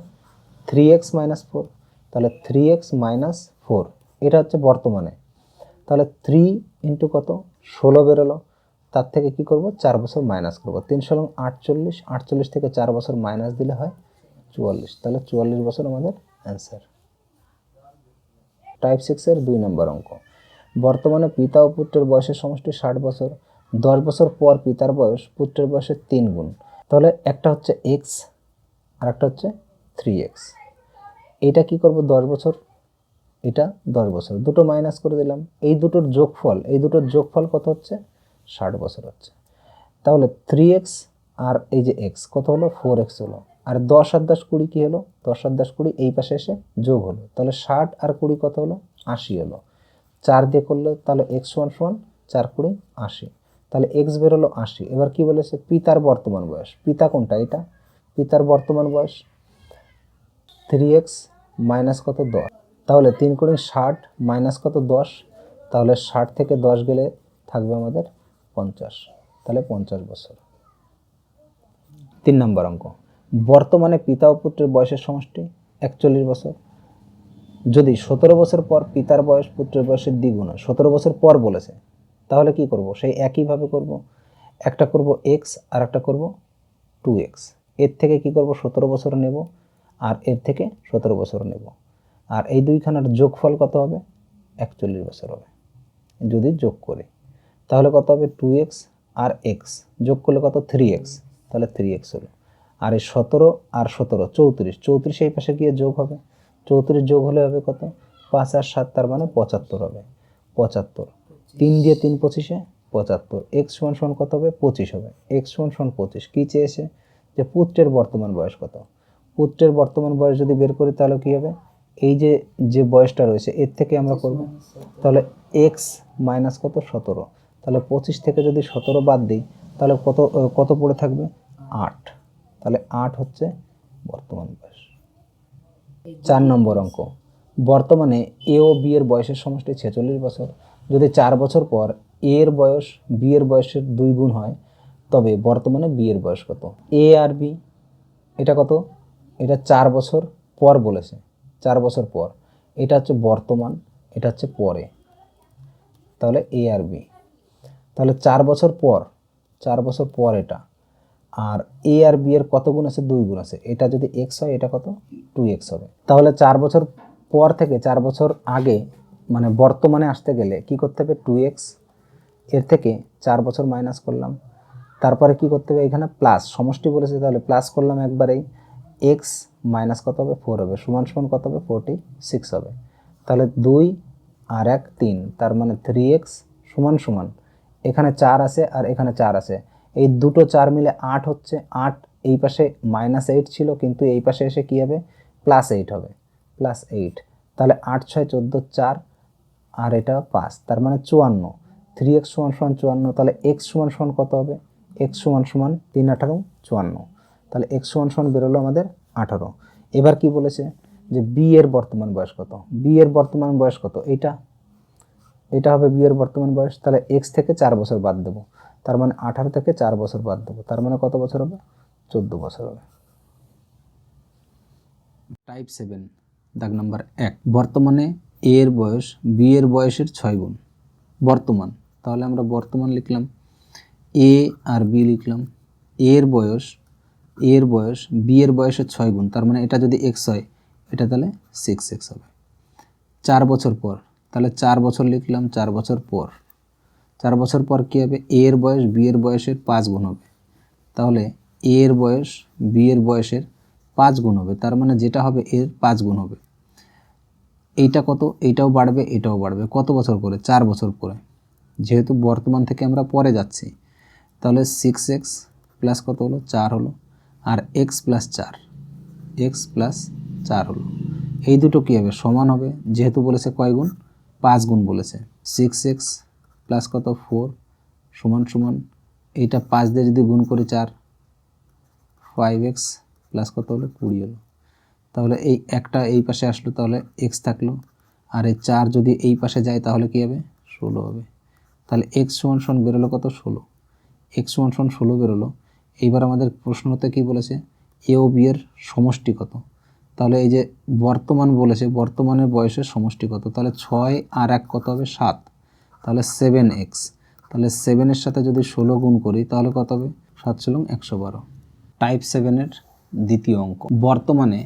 Speaker 1: 3x মাইনাস 4, তাহলে 3x মাইনাস 4 এটা হচ্ছে বর্তমানে, তাহলে 3 ইন্টু কত 16 বেরোলো, তার থেকে কি করব 4 বছর মাইনাস করব, 3 ষোলো 48, 48 থেকে 4 বছর মাইনাস দিলে হয় 44, তাহলে 44 বছর আমাদের অ্যান্সার। টাইপ 6-এর 2 নম্বর অঙ্ক। বর্তমানে পিতা ও পুত্রের বয়সের সমষ্টি 60 বছর। 10 বছর পর পিতার বয়স পুত্রের বয়সের 3 গুণ। তাহলে একটা হচ্ছে এক্স আর একটা হচ্ছে 3x। এটা কি করব, 10 বছর, এটা 10 বছর, দুটো মাইনাস করে দিলাম। এই দুটোর যোগফল কত হচ্ছে, 60 বছর হচ্ছে। তাহলে 3x আর এই যে x কত হলো, 4x হলো। আর 10 আর 10 20 কি হলো, 10 আর 10 20 এই পাশে এসে যোগ হলো। তাহলে 60 আর 20 কত হলো, 80 হলো। 4 দিয়ে করলে তাহলে x সমান সমান 4 20 80। তাহলে x বের হলো 80। এবার কি বলেছে, পিতার বর্তমান বয়স। পিতা কোনটা, এটা পিতার বর্তমান বয়স 3x মাইনাস কত, 10। তাহলে 3 করে 60 মাইনাস কত, 10। তাহলে 60 থেকে 10 গেলে থাকবে আমাদের 50। তাহলে 50 বছর। 3 নম্বর অঙ্ক। বর্তমানে পিতা ও পুত্রের বয়সের সমষ্টি 41 বছর। যদি 17 বছর পর পিতার বয়স পুত্রের বয়সের দ্বিগুণ হয়, 17 বছর পর বলেছে, তাহলে কি করব, সেই একইভাবে করব। একটা করব x আর একটা করব 2x। এর থেকে কি করব, 17 বছর নেব আর এর থেকে 17 বছর নেব। আর এই দুইখানার যোগফল কত হবে, 41 বছর হবে। যদি যোগ করি তাহলে কত হবে, 2x আর x যোগ করলে কত, 3x। তাহলে 3x হলো। আর এই 17 আর 17 34, 34 এই পাশে গিয়ে যোগ হবে। 34 যোগ হলে হবে কত, 5 আর 7 তার মানে 75 হবে। 75, 3 দিয়ে 3 25-এ 75। x সমান সমান কত হবে, 25 হবে। x সমান সমান 25। কি চেয়েছে, যে পুত্রের বর্তমান বয়স কত। পুত্রের বর্তমান বয়স যদি বের করি তাহলে কি হবে, এই যে যে বয়সটা রয়েছে এর থেকে আমরা করব। তাহলে x মাইনাস কত, 17। তাহলে 25 থেকে যদি 17 বাদ দিই তাহলে কত কত পড়ে থাকবে, 8। তাহলে 8 হচ্ছে বর্তমান বয়স। 4 নম্বর অঙ্ক। বর্তমানে এ ও বি এর বয়সের সমষ্টি 46 বছর। যদি 4 বছর পর এ এর বয়স বি এর বয়সের 2 গুণ হয়, তবে বর্তমানে বি এর বয়স কত। এ আর বি এটা কত, এটা 4 বছর পর বলেছে, 4 বছর পর। এটা হচ্ছে বর্তমান, এটা হচ্ছে পরে। তাহলে এ আর বি, তাহলে 4 বছর পর, 4 বছর পর এটা। আর এ আর বি এর কত গুণ আছে, 2 গুণ আছে। এটা যদি x হয় এটা কত, 2x হবে। তাহলে 4 বছর পর থেকে 4 বছর আগে মানে বর্তমানে আসতে গেলে কি করতে হবে, 2x। এর থেকে 4 বছর মাইনাস করলাম। তারপরে কি করতে হবে, এখানে প্লাস সমষ্টি বলেছে, তাহলে প্লাস করলাম একবারেই। x মাইনাস কত হবে, 4 হবে, সমান সমান কত হবে, 46 হবে। তাহলে 2 আর 1 3, তার মানে 3x সমান সমান, এখানে 4 আছে আর এখানে 4 আছে, এই দুটো 4 মিলে 8 হচ্ছে। 8 এই পাশে -8 ছিল, কিন্তু এই পাশে এসে কি হবে, +8 হবে, +8। তাহলে 8 6 14 4 আর এটা 5, তার মানে 54। 3x সমান সমান 54। তাহলে x সমান সমান কত হবে, x সমান সমান 3 18 54। তাহলে x সমান সমান বেরোলো আমাদের 18। এবার কি বলেছে, যে বি এর বর্তমান বয়স কত। বি এর বর্তমান বয়স কত, এটা হবে বি এর বর্তমান বয়স। তাহলে x থেকে 4 বছর বাদ দেবো, তার মানে 18 থেকে 4 বছর বাদ দেবো, তার মানে কত বছর হবে, 14 বছর হবে। টাইপ 7 দাগ নাম্বার 1। বর্তমানে এ এর বয়স বি এর বয়সের 6 গুণ। বর্তমান, তাহলে আমরা বর্তমান লিখলাম, এ আর বি লিখলাম। এ এর বয়স বি এর বয়সের 6 গুণ, তার মানে এটা যদি x হয় এটা তাহলে 6x হবে। 4 বছর পর, তাহলে 4 বছর লিখলাম। 4 বছর পর, 4 বছর পর কী হবে, এ এর বয়স বি এর বয়সের 5 গুণ হবে। তাহলে এ এর বয়স বি এর বয়সের 5 গুণ হবে, তার মানে যেটা হবে এর 5 গুণ হবে। এইটা কত, এইটাও বাড়বে এটাও বাড়বে। কত বছর করে, 4 বছর পরে। যেহেতু বর্তমান থেকে আমরা পরে যাচ্ছি, তাহলে 6x প্লাস কত হলো, 4 হলো। আর x প্লাস 4 হলো। এই দুটো কী হবে, সমান হবে। যেহেতু বলেছে কয় গুণ, 5 গুণ বলেছে। 6x প্লাস কত 4 সমান সমান, এইটা 5 দিয়ে যদি গুণ করি 4, 5x প্লাস কত হলো, 20 হলো। তাহলে এই একটা এই পাশে আসলো, তাহলে x থাকলো। আর এই 4 যদি এই পাশে যায় তাহলে কী হবে, 16 হবে। তাহলে x সমান সমান বেরোলো কত, 16। x সমান সমান 16 বেরোলো। এইবার আমাদের প্রশ্নতে কি বলেছে, এ ও বি এর সমষ্টি কত। তাহলে এই যে বর্তমান বলেছে, বর্তমানের বয়সের সমষ্টি কত, তাহলে 6 আর 1 কত হবে, 7। তাহলে 7x, তাহলে 7-এর সাথে যদি 16 গুণ করি তাহলে কত হবে, 7 × 112। টাইপ 7-এর দ্বিতীয় অঙ্ক। বর্তমানে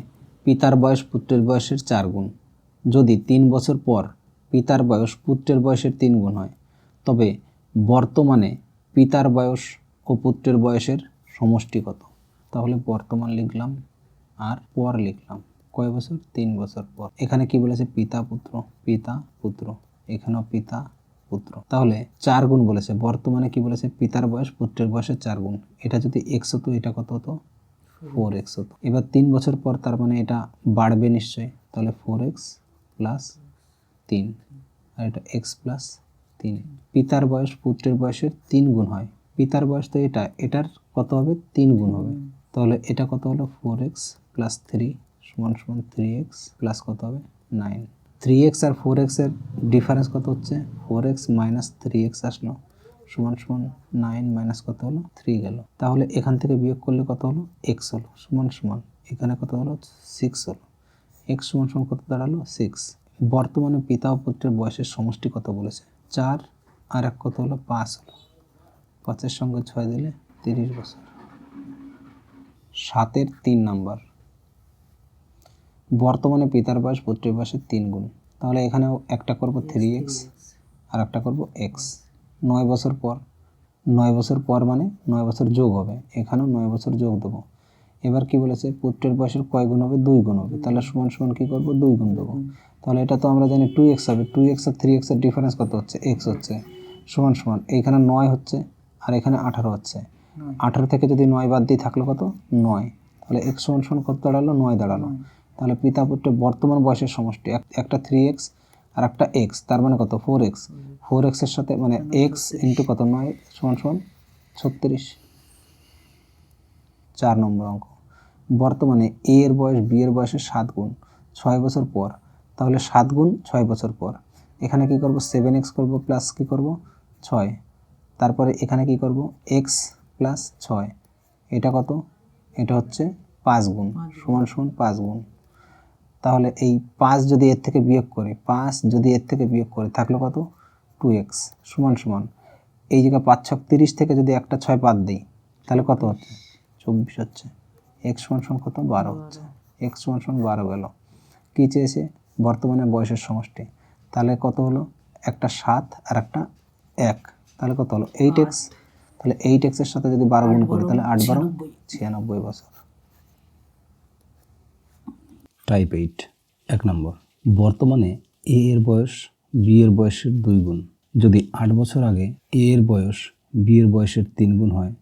Speaker 1: পিতার বয়স পুত্রের বয়সের 4 গুণ। যদি 3 বছর পর পিতার বয়স পুত্রের বয়সের 3 গুণ হয় তবে বর্তমানে পিতার বয়স ও পুত্রের বয়সের সমষ্টি কত? তাহলে বর্তমান লিখলাম আর পর লিখলাম। কয় বছর? 3 বছর পর। এখানে কি বলেছে? পিতা পুত্র, এখানেও পিতা পুত্র। তাহলে 4 গুণ বলেছে। বর্তমানে কি বলেছে? পিতার বয়স পুত্রের বয়সের 4 গুণ। এটা যদি x হতো এটা কত হতো? 4x হতো। এবার 3 বছর পর তার মানে এটা বাড়বে নিশ্চয়ই, তাহলে 4x প্লাস 3 আর এটা x প্লাস 3। পিতার বয়স পুত্রের বয়সের 3 গুণ হয়। পিতার বয়স তো এটার কত হবে? 3 গুণ হবে। তাহলে এটা কত হলো? 4x প্লাস 3 সমান সমান 3x প্লাস কত হবে? 9। 3x আর 4x এর ডিফারেন্স কত হচ্ছে? 4x মাইনাস 3x আসলো সমান সমান 9 মাইনাস কত হলো? 3 গেল। তাহলে এখান থেকে বিয়োগ করলে কত হলো? x হলো সমান সমান এখানে কত হলো? 6 হলো। x সমান সমান কত দাঁড়ালো? 6। বর্তমানে পিতা ও পুত্রের বয়সের সমষ্টি কত বলেছে? 4 আর এক কত হলো? 5 হলো। 5-এর সঙ্গে 6 দিলে 30 বছর। 7-এর 3 নাম্বার, বর্তমানে পিতার বয়স পুত্রের বয়সের 3 গুণ। তাহলে এখানেও একটা করব 3x আর একটা করব x। 9 বছর পর, 9 বছর পর মানে 9 বছর যোগ হবে, এখানেও 9 বছর যোগ দেবো। এবার কি বলেছে? পুত্রের বয়সের কয় গুণ হবে? 2 গুণ হবে। তাহলে সমান সমান কী করবো? 2 গুণ দেবো। তাহলে এটা তো আমরা জানি 2x হবে। 2x আর 3x এর ডিফারেন্স কত হচ্ছে? x হচ্ছে সমান সমান এইখানে 9 হচ্ছে আর এখানে 18 হচ্ছে। 18 থেকে যদি 9 বাদ দিই থাকলো কত? 9। তাহলে x সমান সমান কত দাঁড়ালো? 9 দাঁড়ালো। তাহলে পিতা পুত্রের বর্তমান বয়সের সমষ্টি একটা 3x আর একটা x, তার মানে কত? 4x। 4x এর সাথে মানে x ইন্টু কত? 9 সমান সমান 36। 4 নম্বর অঙ্ক, বর্তমানে a এর বয়স b এর বয়সের 7 গুণ 6 বছর পর। তাহলে 7 গুণ 6 বছর পর এখানে কি করব? 7x করব প্লাস কি করব? 6। তারপরে এখানে কি করব? x plus 6। এটা কত? এটা হচ্ছে 5 গুণ সমান সমান 5 গুণ। তাহলে এই 5 যদি এর থেকে বিয়োগ করে, 5 যদি এর থেকে বিয়োগ করে থাকলো কত? 2x সমান সমান এই জায়গায় 5 6 30 থেকে যদি একটা 6 বাদ দিই তাহলে কত হচ্ছে? 24 হচ্ছে। x সমান সমান কত? 12 হচ্ছে। x সমান সমান 12 গেল। কী চেয়েছে? বর্তমানে বয়সের সমষ্টি। তাহলে কত হলো? একটা 7 আর একটা 1, তাহলে কত হলো? 8x। তাহলে 8x এর সাথে যদি 12 গুণ করি তাহলে 8 12 96 বছর। টাইপ 8 1 নম্বর, বর্তমানে a এর বয়স b এর বয়সের 2 গুণ। যদি 8 বছর আগে a এর বয়স b এর বয়সের 3 গুণ হয়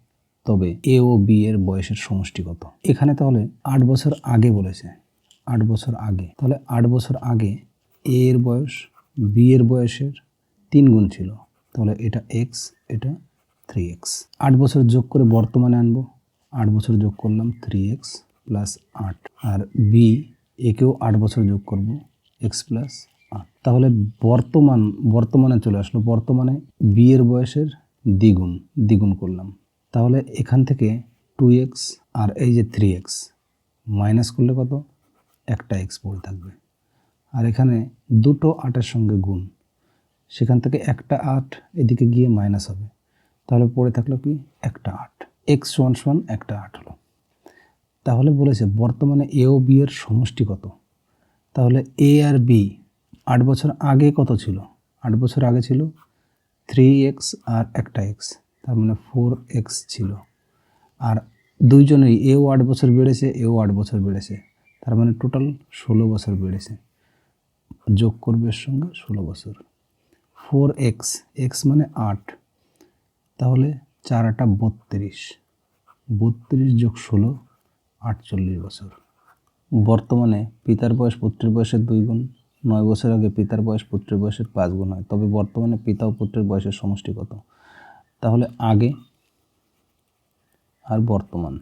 Speaker 1: তবে a ও b এর বয়সের সমষ্টি কত? এখানে তাহলে 8 বছর আগে বলেছে, 8 বছর আগে। তাহলে 8 বছর আগে a এর বয়স b এর বয়সের 3 গুণ ছিল, তাহলে এটা x, এটা 3x। 8 বছর যোগ করে বর্তমানে আনবো। 8 বছর যোগ করলাম 3x প্লাস 8 আর b একেও 8 বছর যোগ করব x প্লাস 8। তাহলে বর্তমানে চলে আসলো। বর্তমানে b এর বয়সের দ্বিগুণ করলাম। তাহলে এখান থেকে 2x আর এই যে 3x মাইনাস করলে কত? একটা x পড়ে থাকবে। আর এখানে দুটো 8-এর সঙ্গে গুণ, সেখান থেকে একটা 8 এদিকে গিয়ে মাইনাস হবে, তাহলে পড়ে থাকলো কি? একটা 8। x সমান সমান একটা 8 হলো। তাহলে বলেছে বর্তমানে a ও b এর সমষ্টি কত? তাহলে a আর b 8 বছর আগে কত ছিল? 8 বছর আগে ছিল 3x আর একটা x, তার মানে 4x ছিল। আর দুইজনেই এও 8 বছর বেড়েছে, এও 8 বছর বেড়েছে, তার মানে টোটাল 16 বছর বেড়েছে। যোগ করবে এর সঙ্গে 16 বছর। 4x, x মানে 8, তাহলে 4 8 32, 32 যোগ 16 48 বছর। বর্তমানে পিতার বয়স পুত্রের বয়সের 2 গুণ। 9 বছর আগে পিতার বয়স পুত্রের বয়সের 5 গুণ হয়, তবে বর্তমানে পিতা ও পুত্রের বয়সের সমষ্টি কত? তাহলে আগে আর বর্তমান।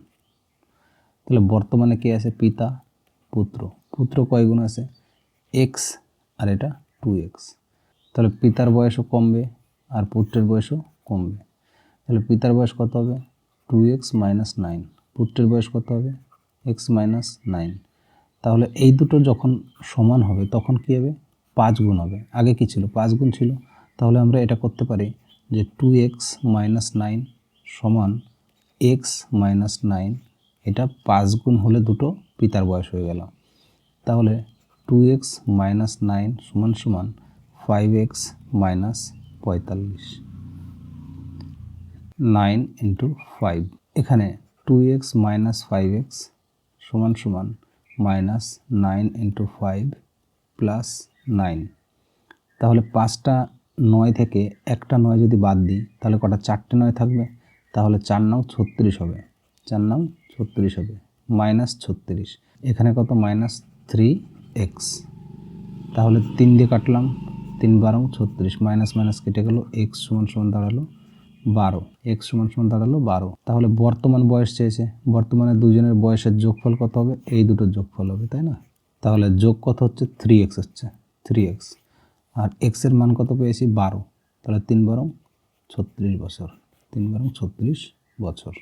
Speaker 1: তাহলে বর্তমানে কে আছে? পিতা পুত্র কয় গুণ আছে? x আর এটা 2x। তাহলে পিতার বয়সও কমবে আর পুত্রের বয়সও কমবে। তাহলে পিতার বয়স কত হবে? 2x minus 9। পুত্রের বয়স কত হবে? x minus 9। তাহলে এই দুটো যখন সমান হবে তখন কী হবে? 5 গুণ হবে। আগে কি ছিল? 5 গুণ ছিল। তাহলে আমরা এটা করতে পারি যে 2x মাইনাস 9 সমান x মাইনাস 9, এটা 5 গুণ হলে দুটো পিতার বয়স হয়ে গেল। তাহলে 2x মাইনাস 9 সমান সমান 5x মাইনাস 45, 9 ইন্টু 5। এখানে 2x মাইনাস 5x সমান সমান মাইনাস 9 ইন্টু 5 প্লাস 9। তাহলে 5টা 9 থেকে একটা 9 যদি বাদ দিই তাহলে কটা 4টে 9 থাকবে, তাহলে 4 নং 36 হবে, 4 নং 36 হবে, মাইনাস 36। এখানে কত মাইনাস 3x, তাহলে 3 দিয়ে কাটলাম, 3 বারং 36, মাইনাস মাইনাস কেটে গেল, x সমান সমান দাঁড়ালো 12, x সমান সমান দাঁড়ালো 12। তাহলে বর্তমান বয়স চেয়েছে, বর্তমানে দুজনের বয়সের যোগফল কত হবে, এই দুটোর যোগফল হবে, তাই না? তাহলে যোগ কত হচ্ছে 3x হচ্ছে, 3x, আর x এর মান কত পেয়েছি 12, তাহলে 3 বারং 36 বছর, 3 বারং 36 বছর।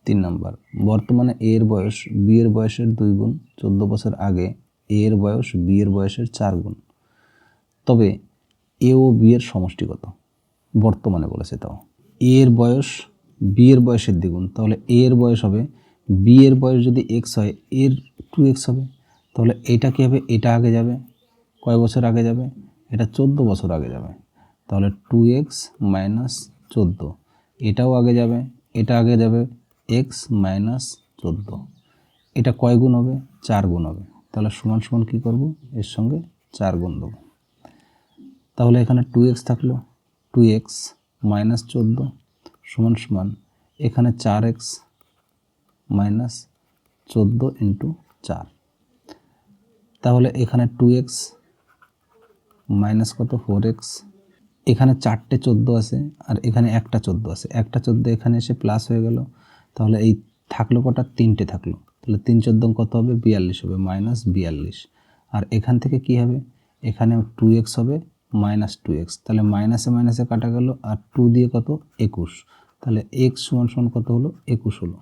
Speaker 1: 3 নম্বর, বর্তমানে a এর বয়স b এর বয়সের 2 গুণ, 14 বছর আগে a এর বয়স b এর বয়সের 4 গুণ, তবে a ও b এর সমষ্টি কত? বর্তমানে বলেছে, তাও a এর বয়স b এর বয়সের দ্বিগুণ, তাহলে a এর বয়স হবে, b এর বয়স যদি x হয় এর 2x হবে, তাহলে এটা কী হবে, এটা আগে যাবে, কয় বছর আগে যাবে, এটা 14 বছর আগে যাবে, তাহলে 2x মাইনাস 14, এটাও আগে যাবে, এটা আগে যাবে x মাইনাস 14, এটা কয় গুণ হবে, 4 গুণ হবে, তাহলে সমান সমান কী করব, এর সঙ্গে 4 গুণ দেবো। তাহলে এখানে 2x থাকলো, 2x মাইনাস 14 সমান সমান এখানে 4x মাইনাস 14 ইন্টু 4, তাহলে এখানে 2x মাইনাস কত 4x, এখানে 4টে 14 আছে আর এখানে একটা 14 আছে, একটা 14 এখানে এসে প্লাস হয়ে গেল, তাহলে এই থাকলো কটা, 3টে থাকলো, তাহলে 3 14 কত হবে 42 হবে, মাইনাস 42। আর এখান থেকে কি হবে, এখানে 2x হবে মাইনাস 2x, তাহলে মাইনাসে মাইনাসে কাটা গেল, আর 2 দিয়ে কত 21, তাহলে x সমান সমান কত হলো 21 হলো,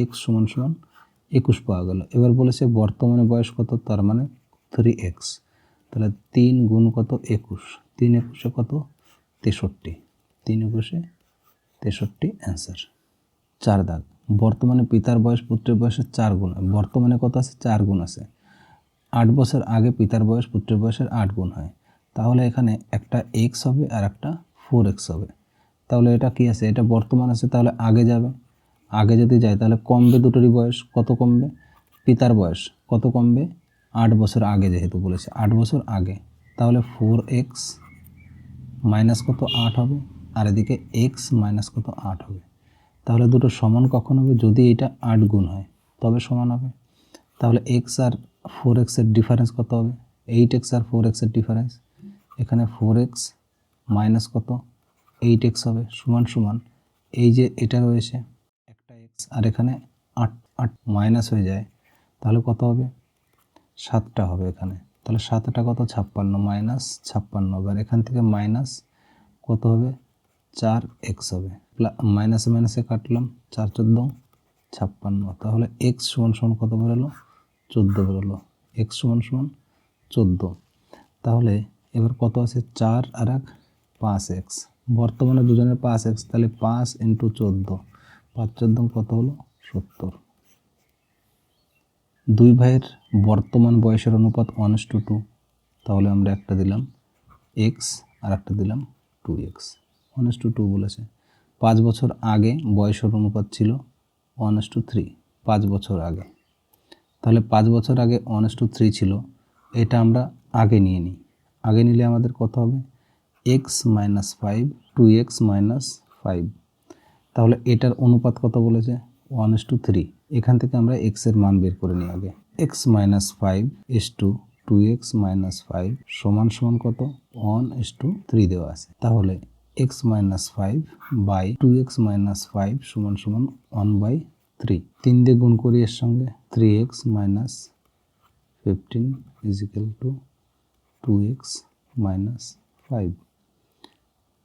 Speaker 1: x সমান সমান 21 পাওয়া গেল। এবার বলেছে বর্তমানে বয়স কত, তার মানে 3x, তাহলে 3 গুণ কত 21, 3 21 কত 63, 3 21 63 অ্যান্সার। 4 দাগ, বর্তমানে পিতার বয়স পুত্রের বয়সের 4 গুণ, বর্তমানে কত আছে 4 গুণ আছে, 8 বছর আগে পিতার বয়স পুত্রের বয়সের 8 গুণ হয়, তাহলে এখানে একটা x হবে আর একটা 4x হবে, তাহলে এটা কি আছে, এটা বর্তমান আছে, তাহলে আগে যাবে, আগে যদি যায় তাহলে কমবে, দুটোরই বয়স কত কমবে, পিতার বয়স কত কমবে 8 বছর আগে, যেহেতু বলেছে 8 বছর আগে, তাহলে 4x মাইনাস কত 8 হবে, আর এদিকে x মাইনাস কত 8 হবে, তাহলে দুটো সমান কখন হবে, যদি এটা 8 গুণ হয় তবে সমান হবে। তাহলে x আর 4x এর ডিফারেন্স কত হবে, 8x আর 4x এর ডিফারেন্স, এখানে 4x মাইনাস কত 8x হবে, সমান সমান এই যে এটা রয়েছে একটা x আর এখানে 8 8 মাইনাস হয়ে যায়, তাহলে কত হবে 7টা হবে এখানে, তাহলে 7টা কত 56, মাইনাস 56, আর এখান থেকে মাইনাস কত হবে 4x হবে, মাইনাসে মাইনাসে কাটলাম, 4 14 56, তাহলে x সমান সমান কত বেরোলো 14 বেরোলো, x সমান সমান 14। তাহলে এবার কত আছে 4 আর 1 5x, বর্তমানে দুজনের 5x, তাহলে 5 ইন্টু 14, 5 14 কত হলো 70। দুই ভাইয়ের বর্তমান বয়সের অনুপাত 1:2, তাহলে আমরা একটা দিলাম x আর একটা দিলাম 2x, 1:2 বলেছে। 5 বছর আগে বয়সের অনুপাত ছিল 1:3, 5 বছর আগে, তাহলে 5 বছর আগে 1:3 ছিল, এটা আমরা আগে নিয়ে নিই, আগে নিলে আমাদের কত হবে x মাইনাস 5, 2x মাইনাস 5, তাহলে এটার অনুপাত কত বলেছে 1:3, এখান থেকে আমরা x এর মান বের করে নিই আগে, x minus 5 is to 2x minus 5 সমান সমান কত 1:3 দেওয়া আছে, তাহলে x minus 5 by 2x minus 5 সমান সমান 1/3, 3 দিয়ে গুণ করি এর সঙ্গে, 3x minus 15 is equal to 2x minus 5,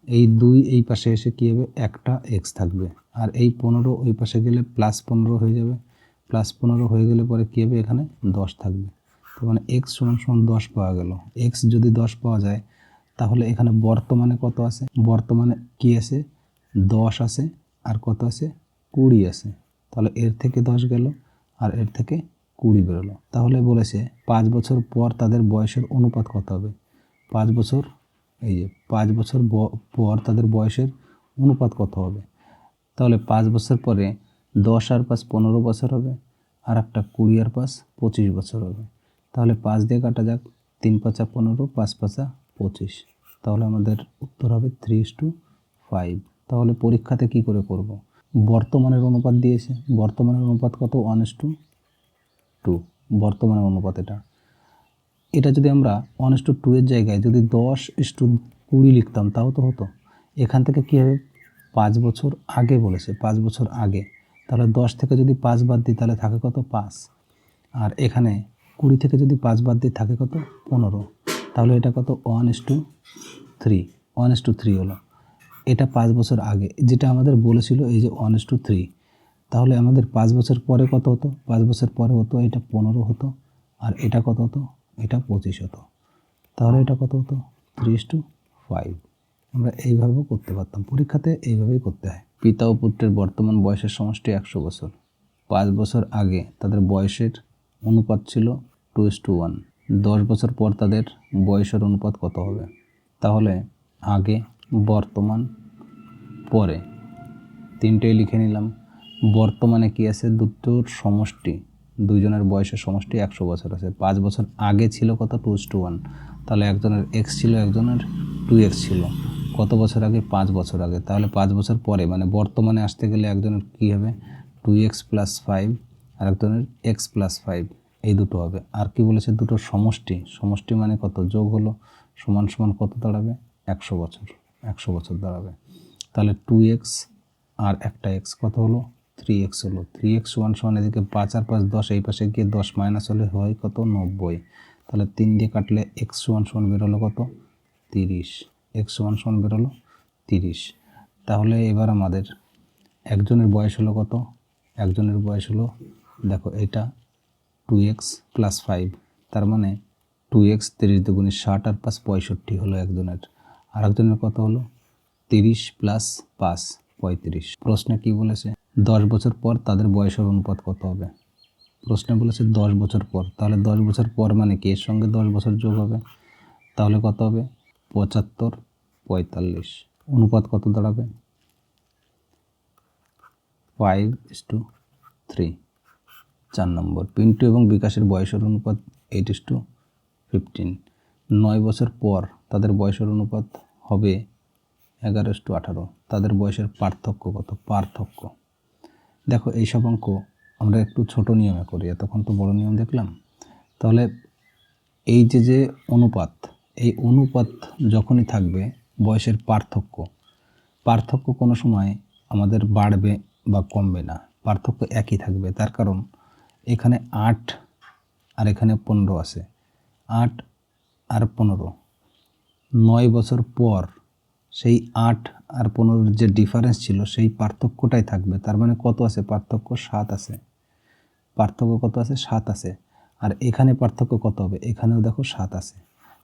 Speaker 1: এই 2 এই পাশে এসে কী হবে একটা x থাকবে, আর এই 15 ওই পাশে গেলে প্লাস 15 হয়ে যাবে, প্লাস 15 হয়ে গেলে পরে কী হবে এখানে 10 থাকবে, তো মানে x সমান সমান 10 পাওয়া গেল। x যদি 10 পাওয়া যায় তাহলে এখানে বর্তমানে কত আছে, বর্তমানে কি আছে 10 আছে, আর কত আছে 20 আছে, তাহলে এর থেকে 10 গেল আর এর থেকে 20 বেরোলো। তাহলে বলেছে 5 বছর পর তাদের বয়সের অনুপাত কত হবে। 5 বছর, এই যে 5 বছর পর তাদের বয়সের অনুপাত কত হবে। তাহলে 5 বছর পরে 10 আর 5 15 বছর হবে, আর একটা 20 আর 5 25 বছর হবে। তাহলে 5 দিয়ে কাটা যাক, 3 5 15, 5 5 25। তাহলে আমাদের উত্তর হবে 3:5। তাহলে পরীক্ষাতে কি করে করব, বর্তমানের অনুপাত দিয়েছে, বর্তমানের অনুপাত কত, 1:2 বর্তমানের অনুপাত। এটা যদি আমরা 1:2 এর জায়গায় যদি 10:20 লিখতাম তাও তো হতো। এখান থেকে কী হবে, 5 বছর আগে বলেছে, 5 বছর আগে, তাহলে 10 থেকে যদি 5 বাদ দিই তাহলে থাকে কত, 5। আর এখানে 20 থেকে যদি 5 বাদ দিই থাকে কত, 15। তাহলে এটা কত, 1:3, 1:3 হলো। এটা 5 বছর আগে যেটা আমাদের বলেছিল, এই যে 1:3। তাহলে আমাদের 5 বছর পরে কত হতো, 5 বছর পরে হতো এটা 15 হতো, আর এটা কত হতো, এটা 25 হতো। তাহলে এটা কত হতো, 3:5। আমরা এইভাবেও করতে পারতাম, পরীক্ষাতে এইভাবেই করতে হয়। পিতা ও পুত্রের বর্তমান বয়সের সমষ্টি 100 বছর। 5 বছর আগে তাদের বয়সের অনুপাত ছিল 2:1। 10 বছর পর তাদের বয়সের অনুপাত কত হবে। তাহলে আগে, বর্তমান, পরে তিনটেই লিখে নিলাম। বর্তমানে কি আছে, দুটোর সমষ্টি, দুইজনের বয়সের সমষ্টি 100 বছর আছে। 5 বছর আগে ছিল কত, 2:1। তাহলে একজনের x ছিল, একজনের 2x ছিল। কত বছর আগে, 5 বছর আগে। তাহলে 5 বছর পরে মানে বর্তমানে আসতে গেলে একজনের কী হবে, 2x + 5, আর একজনের x + 5, এই দুটো হবে। আর কি বলেছে, দুটোর সমষ্টি, সমষ্টি মানে কত, যোগ হলো, সমান সমান কত দাঁড়াবে, 100 বছর, 100 বছর দাঁড়াবে। তাহলে 2x আর একটা x কত হলো, 3x হলো। 3x সমান এদিকে 5 আর 5 10, এই পাশে গিয়ে 10 মাইনাস হলে হয় কত, 90। তাহলে 3 দিয়ে কাটলে x সমান বেরোলো কত, 30। x সমান বেরোলো 30। তাহলে এবার আমাদের একজনের বয়স হলো কত, একজনের বয়স হলো, দেখো এটা 2x + 5, তার মানে 2x 30 দুগুণে 60 আর 5 65 হলো একজনের। আর একজনের কত হলো, 30 + 5 35। প্রশ্নে কি বলেছে, 10 বছর পর তাদের বয়সের অনুপাত কত হবে। প্রশ্নে বলেছে 10 বছর পর, তাহলে 10 বছর পর মানে কি, এর সঙ্গে 10 বছর যোগ হবে, তাহলে কত হবে, 75 45। অনুপাত কত দাঁড়াবে, 5:3। 4 নম্বর, পিন্টু এবং বিকাশের বয়সের অনুপাত 8:15। 9 বছর পর তাদের বয়সের অনুপাত হবে 11:18। তাদের বয়সের পার্থক্য কত, পার্থক্য। দেখো এইসব অঙ্ক আমরা একটু ছোট নিয়মে করি, এতক্ষণ তো বড় নিয়ম দেখলাম। তাহলে এই যে অনুপাত, এই অনুপাত যখনই থাকবে বয়সের পার্থক্য, পার্থক্য কোনো সময় আমাদের বাড়বে বা কমবে না, পার্থক্য একই থাকবে। তার কারণ এখানে 8 আর এখানে 15 আছে, 8 আর 15, 9 বছর পর সেই 8 আর 15 যে ডিফারেন্স ছিল সেই পার্থক্যটাই থাকবে। তার মানে কত আছে পার্থক্য, 7 আছে। পার্থক্য কত আছে, 7 আছে। আর এখানে পার্থক্য কত হবে, এখানেও দেখো 7 আছে।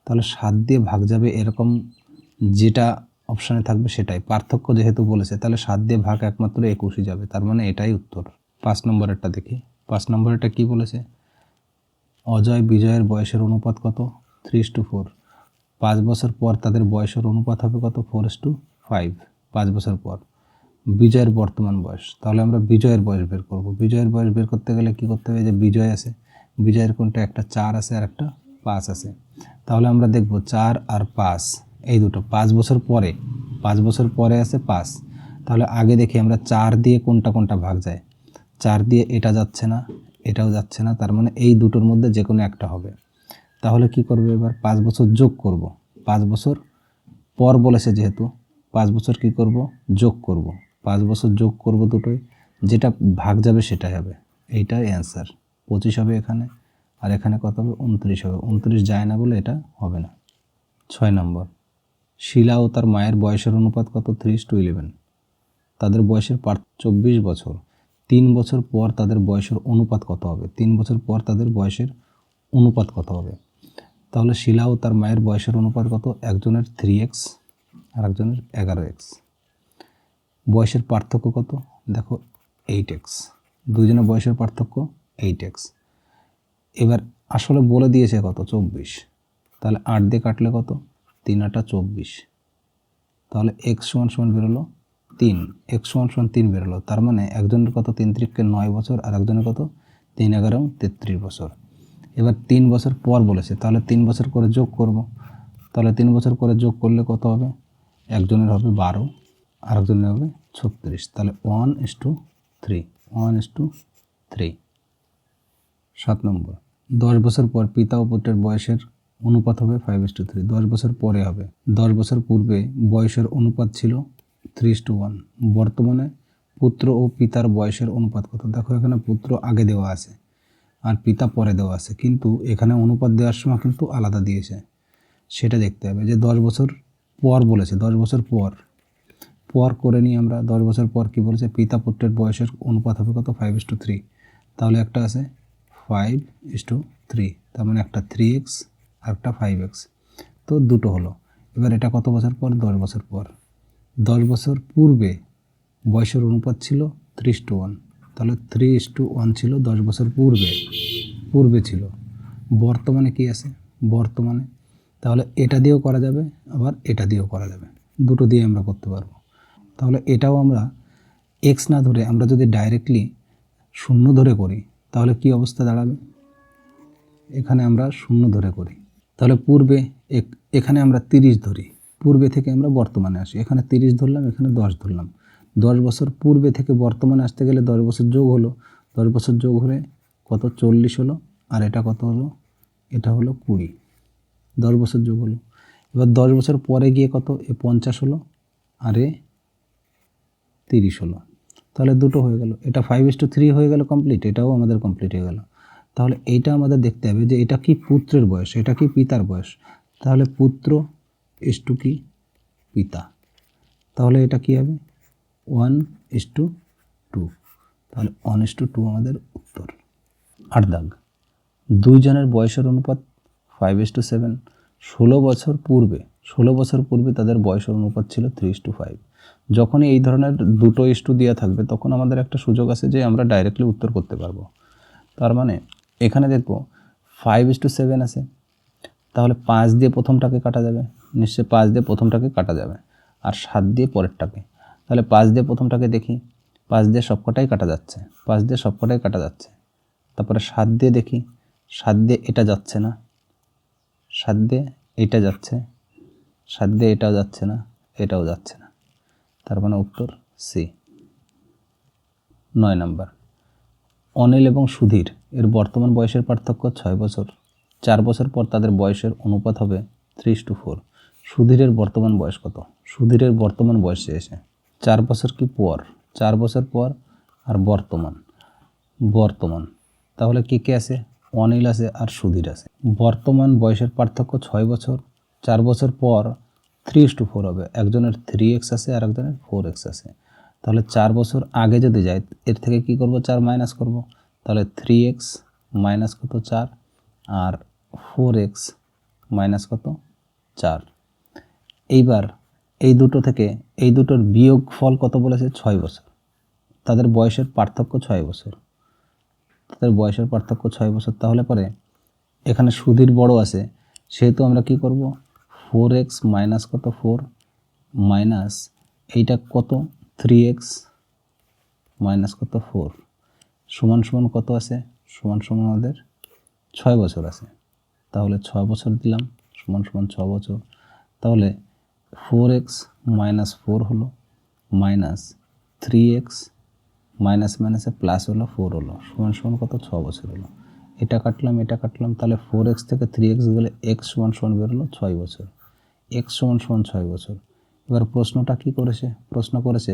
Speaker 1: তাহলে 7 দিয়ে ভাগ যাবে, এরকম যেটা অপশানে থাকবে সেটাই। পার্থক্য যেহেতু বলেছে তাহলে 7 দিয়ে ভাগ একমাত্র 21ই যাবে, তার মানে এটাই উত্তর। 5 নম্বরেরটা দেখি। 5 নম্বরেরটা কি বলেছে, অজয় বিজয়ের বয়সের অনুপাত কত, 3:4। 5 বছর পর তাদের বয়সের অনুপাত হবে কত, 4:5। 5 বছর পর বিজয়ের বর্তমান বয়স, তাহলে আমরা বিজয়ের বয়স বের করব। বিজয়ের বয়স বের করতে গেলে কি করতে হবে, যে বিজয় আছে, বিজয়ের কোনটা, একটা 4 আছে আর একটা 5 আছে। তাহলে আমরা দেখব 4 আর 5 এই দুটো 5 বছর পরে, 5 বছর পরে আছে 5। তাহলে আগে দেখি আমরা 4 দিয়ে কোনটা কোনটা ভাগ যায়। 4 দিয়ে এটা যাচ্ছে না, এটাও যাচ্ছে না, তার মানে এই দুটোর মধ্যে যে কোনো একটা হবে। তাহলে কি করব, এবার 5 বছর যোগ করব। 5 বছর পর বলেছে যেহেতু, 5 বছর কি করব, যোগ করব। 5 বছর যোগ করব দুটোই, যেটা ভাগ যাবে সেটাই হবে, এইটাই অ্যান্সার। 25 হবে এখানে, আর এখানে কত হবে, 29 হবে। 29 যায় না বলে এটা হবে না। 6 নম্বর, শিলা ও তার মায়ের বয়সের অনুপাত কত, 3:11। তাদের বয়সের 24 বছর। 3 বছর পর তাদের বয়সের অনুপাত কত হবে, 3 বছর পর তাদের বয়সের অনুপাত কত হবে। তাহলে শিলা ও তার মায়ের বয়সের অনুপাত কত, একজনের 3x আর একজনের 11x। বয়সের পার্থক্য কত, দেখো 8x। দুজনের বয়সের পার্থক্য 8x। এবার আসলে বলে দিয়েছে কত 24, তাহলে 8 দিয়ে কাটলে কত 3 8 24, তাহলে এক্স সমান সমান বেরোলো 3, এক্স সমান সমান 3 বেরোলো। তার মানে একজনের কত 3 3 9 বছর আর একজনের কত 3 11 33 বছর। এবার 3 বছর পর বলেছে, তাহলে 3 বছর করে যোগ করব, তাহলে 3 বছর করে যোগ করলে কত হবে, একজনের হবে 12 আর একজনের হবে 36, তাহলে 1:3, 1:3। 7 নম্বর, 10 বছর পর পিতা ও পুত্রের বয়সের অনুপাত হবে 5:3। 10 বছর পরে হবে, 10 বছর পূর্বে বয়সের অনুপাত ছিল 3:1। বর্তমানে পুত্র ও পিতার বয়সের অনুপাত কত? দেখো এখানে পুত্র আগে দেওয়া আছে আর পিতা পরে দেওয়া আছে, কিন্তু এখানে অনুপাত দেওয়ার সময় কিন্তু আলাদা দিয়েছে, সেটা দেখতে হবে। যে 10 বছর পর বলেছে, 10 বছর পর করে নিই আমরা। 10 বছর পর কি বলেছে, পিতা পুত্রের বয়সের অনুপাত হবে কত 5:3। তাহলে একটা আছে 5:3, তার মানে একটা 3x আর একটা 5x, তো দুটো হলো। এবার এটা কত বছর পর, 10 বছর পর। 10 বছর পূর্বে বয়সের অনুপাত ছিল 3:1, তাহলে 3:1 ছিল 10 বছর পূর্বে ছিল। বর্তমানে কি আছে, বর্তমানে, তাহলে এটা দিয়েও করা যাবে আবার এটা দিয়েও করা যাবে, দুটো দিয়ে আমরা করতে পারবো। তাহলে এটাও আমরা এক্স না ধরে আমরা যদি ডাইরেক্টলি শূন্য ধরে করি তাহলে কি অবস্থা দাঁড়াবে, এখানে আমরা শূন্য ধরে করি, তাহলে পূর্বে এখানে আমরা 30 ধরি, পূর্বে থেকে আমরা বর্তমানে আসি, এখানে 30 ধরলাম, এখানে 10 ধরলাম। 10 বছর পূর্বে থেকে বর্তমানে আসতে গেলে 10 বছর যোগ হলো, 10 বছর যোগ হলে কত 40 হলো, আর এটা কত হলো, এটা হলো 20, 10 বছর যোগ হলো। এবার 10 বছর পরে গিয়ে কত, এ 50 হলো আর এ 30 হলো, তাহলে দুটো হয়ে গেল। এটা 5:3 হয়ে গেল কমপ্লিট, এটাও আমাদের কমপ্লিট হয়ে গেল। তাহলে এইটা আমাদের দেখতে হবে যে এটা কি পুত্রের বয়স, এটা কি পিতার বয়স, তাহলে পুত্র ইস্টু কি পিতা, তাহলে এটা কি হবে 1:2, তাহলে 1:2 আমাদের উত্তর। 8 দাগ, দুইজনের বয়সের অনুপাত 5:7। 16 বছর পূর্বে তাদের বয়সের অনুপাত ছিল 3:5। যখনই এই ধরনের দুটো ইস্টু দেওয়া থাকবে তখন আমাদের একটা সুযোগ আছে যে আমরা ডাইরেক্টলি উত্তর করতে পারবো। তার মানে এখানে দেখো 5:7 আছে, তাহলে 5 দিয়ে প্রথমটাকে কাটা যাবে, নিশ্চয়ই 5 দিয়ে প্রথমটাকে কাটা যাবে, আর 7 দিয়ে পরেরটাকে। তাহলে 5 দিয়ে প্রথমটাকে দেখি, 5 দিয়ে সবকটাই কাটা যাচ্ছে, 5 দিয়ে সবকটাই কাটা যাচ্ছে। তারপরে 7 দিয়ে দেখি, 7 দিয়ে এটা যাচ্ছে না, 7 দিয়ে এটা যাচ্ছে, 7 দিয়ে এটাও যাচ্ছে না, এটাও যাচ্ছে না, তার মানে উত্তর সি। 9 নাম্বার, অনিল এবং সুধীর এর বর্তমান বয়সের পার্থক্য 6 বছর। 4 বছর পর তাদের বয়সের অনুপাত হবে 3:4। সুধীরের বর্তমান বয়স কত? সুধীরের বর্তমান বয়স চেয়েছে। 4 বছর কি পর, 4 বছর পর আর বর্তমান, তাহলে কে কে আছে, অনিল আছে আর সুধীর আছে। বর্তমান বয়সের পার্থক্য 6 বছর, 4 বছর পর 3:4 হবে, একজনের 3x আছে আর একজনের 4x আছে। তাহলে 4 বছর আগে যদি যায় এর থেকে কি করব, 4 মাইনাস করব, তাহলে 3x মাইনাস কত 4 আর 4x মাইনাস কত 4। এইবার এই দুটো থেকে এই দুটোর বিয়োগ ফল কত বলেছে, 6 বছর। তাদের বয়সের পার্থক্য 6 বছর, তাদের বয়সের পার্থক্য 6 বছর। তাহলে পরে এখানে সুধীর বড় আছে, সেহেতু আমরা কি করব, 4x মাইনাস কত 4 মাইনাস এইটা কত 3x মাইনাস কত 4 সমান সমান কত আছে, সমান সমান আমাদের 6 বছর আছে। তাহলে 6 বছর দিলাম সমান সমান 6 বছর, তাহলে 4x মাইনাস 4 হলো মাইনাস 3x মাইনাস মাইনাসে প্লাস হলো 4 হলো সমান সমান কত 6 বছর হলো। এটা কাটলাম এটা কাটলাম, তাহলে 4x থেকে 3x গেলে x সমান সমান বেরোলো 6 বছর, x সমান সমান 6 বছর। এবার প্রশ্নটা কি করেছে, প্রশ্ন করেছে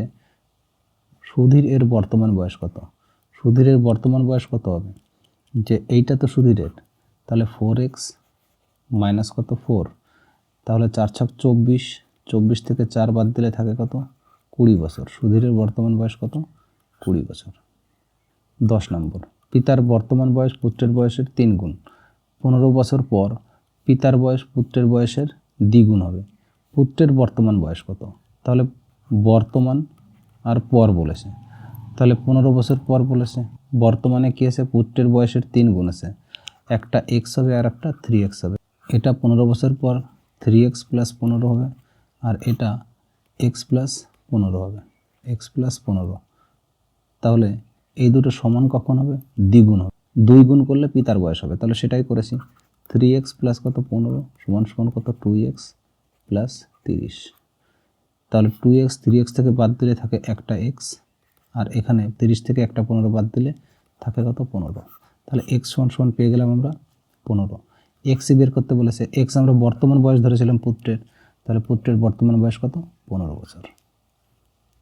Speaker 1: সুধীর এর বর্তমান বয়স কত। সুধীরের বর্তমান বয়স কত হবে, যে এইটা তো সুধীরের, তাহলে 4x মাইনাস কত 4, তাহলে 4 ছক 24, 24 থেকে 4 বাদ দিলে থাকে কত 20 বছর। সুধীরের বর্তমান বয়স কত 20 বছর। 10 নম্বর, পিতার বর্তমান বয়স পুত্রের বয়সের 3 গুণ। 15 বছর পর পিতার বয়স পুত্রের বয়সের দ্বিগুণ হবে। পুত্রের বর্তমান বয়স কত, তাহলে বর্তমান আর পর বলেছে, তাহলে 15 বছর পর বলেছে, বর্তমানে কি আছে পুত্রের বয়সের 3 গুণ আছে, একটা এক্স হবে আর একটা 3x হবে। এটা 15 বছর পর 3x প্লাস 15 হবে, আর এটা এক্স প্লাস 15 হবে, এক্স প্লাস 15। তাহলে এই দুটো সমান কখন হবে? দ্বিগুণ হবে। 2 গুণ করলে পিতার বয়স হবে, তাহলে সেটাই করেছি। 3x প্লাস কত 15 সমান সমান কত 2x প্লাস 30। তাহলে 2x 3x থেকে বাদ দিলে থাকে একটা x, আর এখানে 30 থেকে একটা 15 বাদ দিলে থাকে কত 15। তাহলে x সমান সমান পেয়ে গেলাম আমরা 15। এক্সই বের করতে বলেছে, এক্স আমরা বর্তমান বয়স ধরেছিলাম পুত্রের, তাহলে পুত্রের বর্তমান বয়স কত 15 বছর।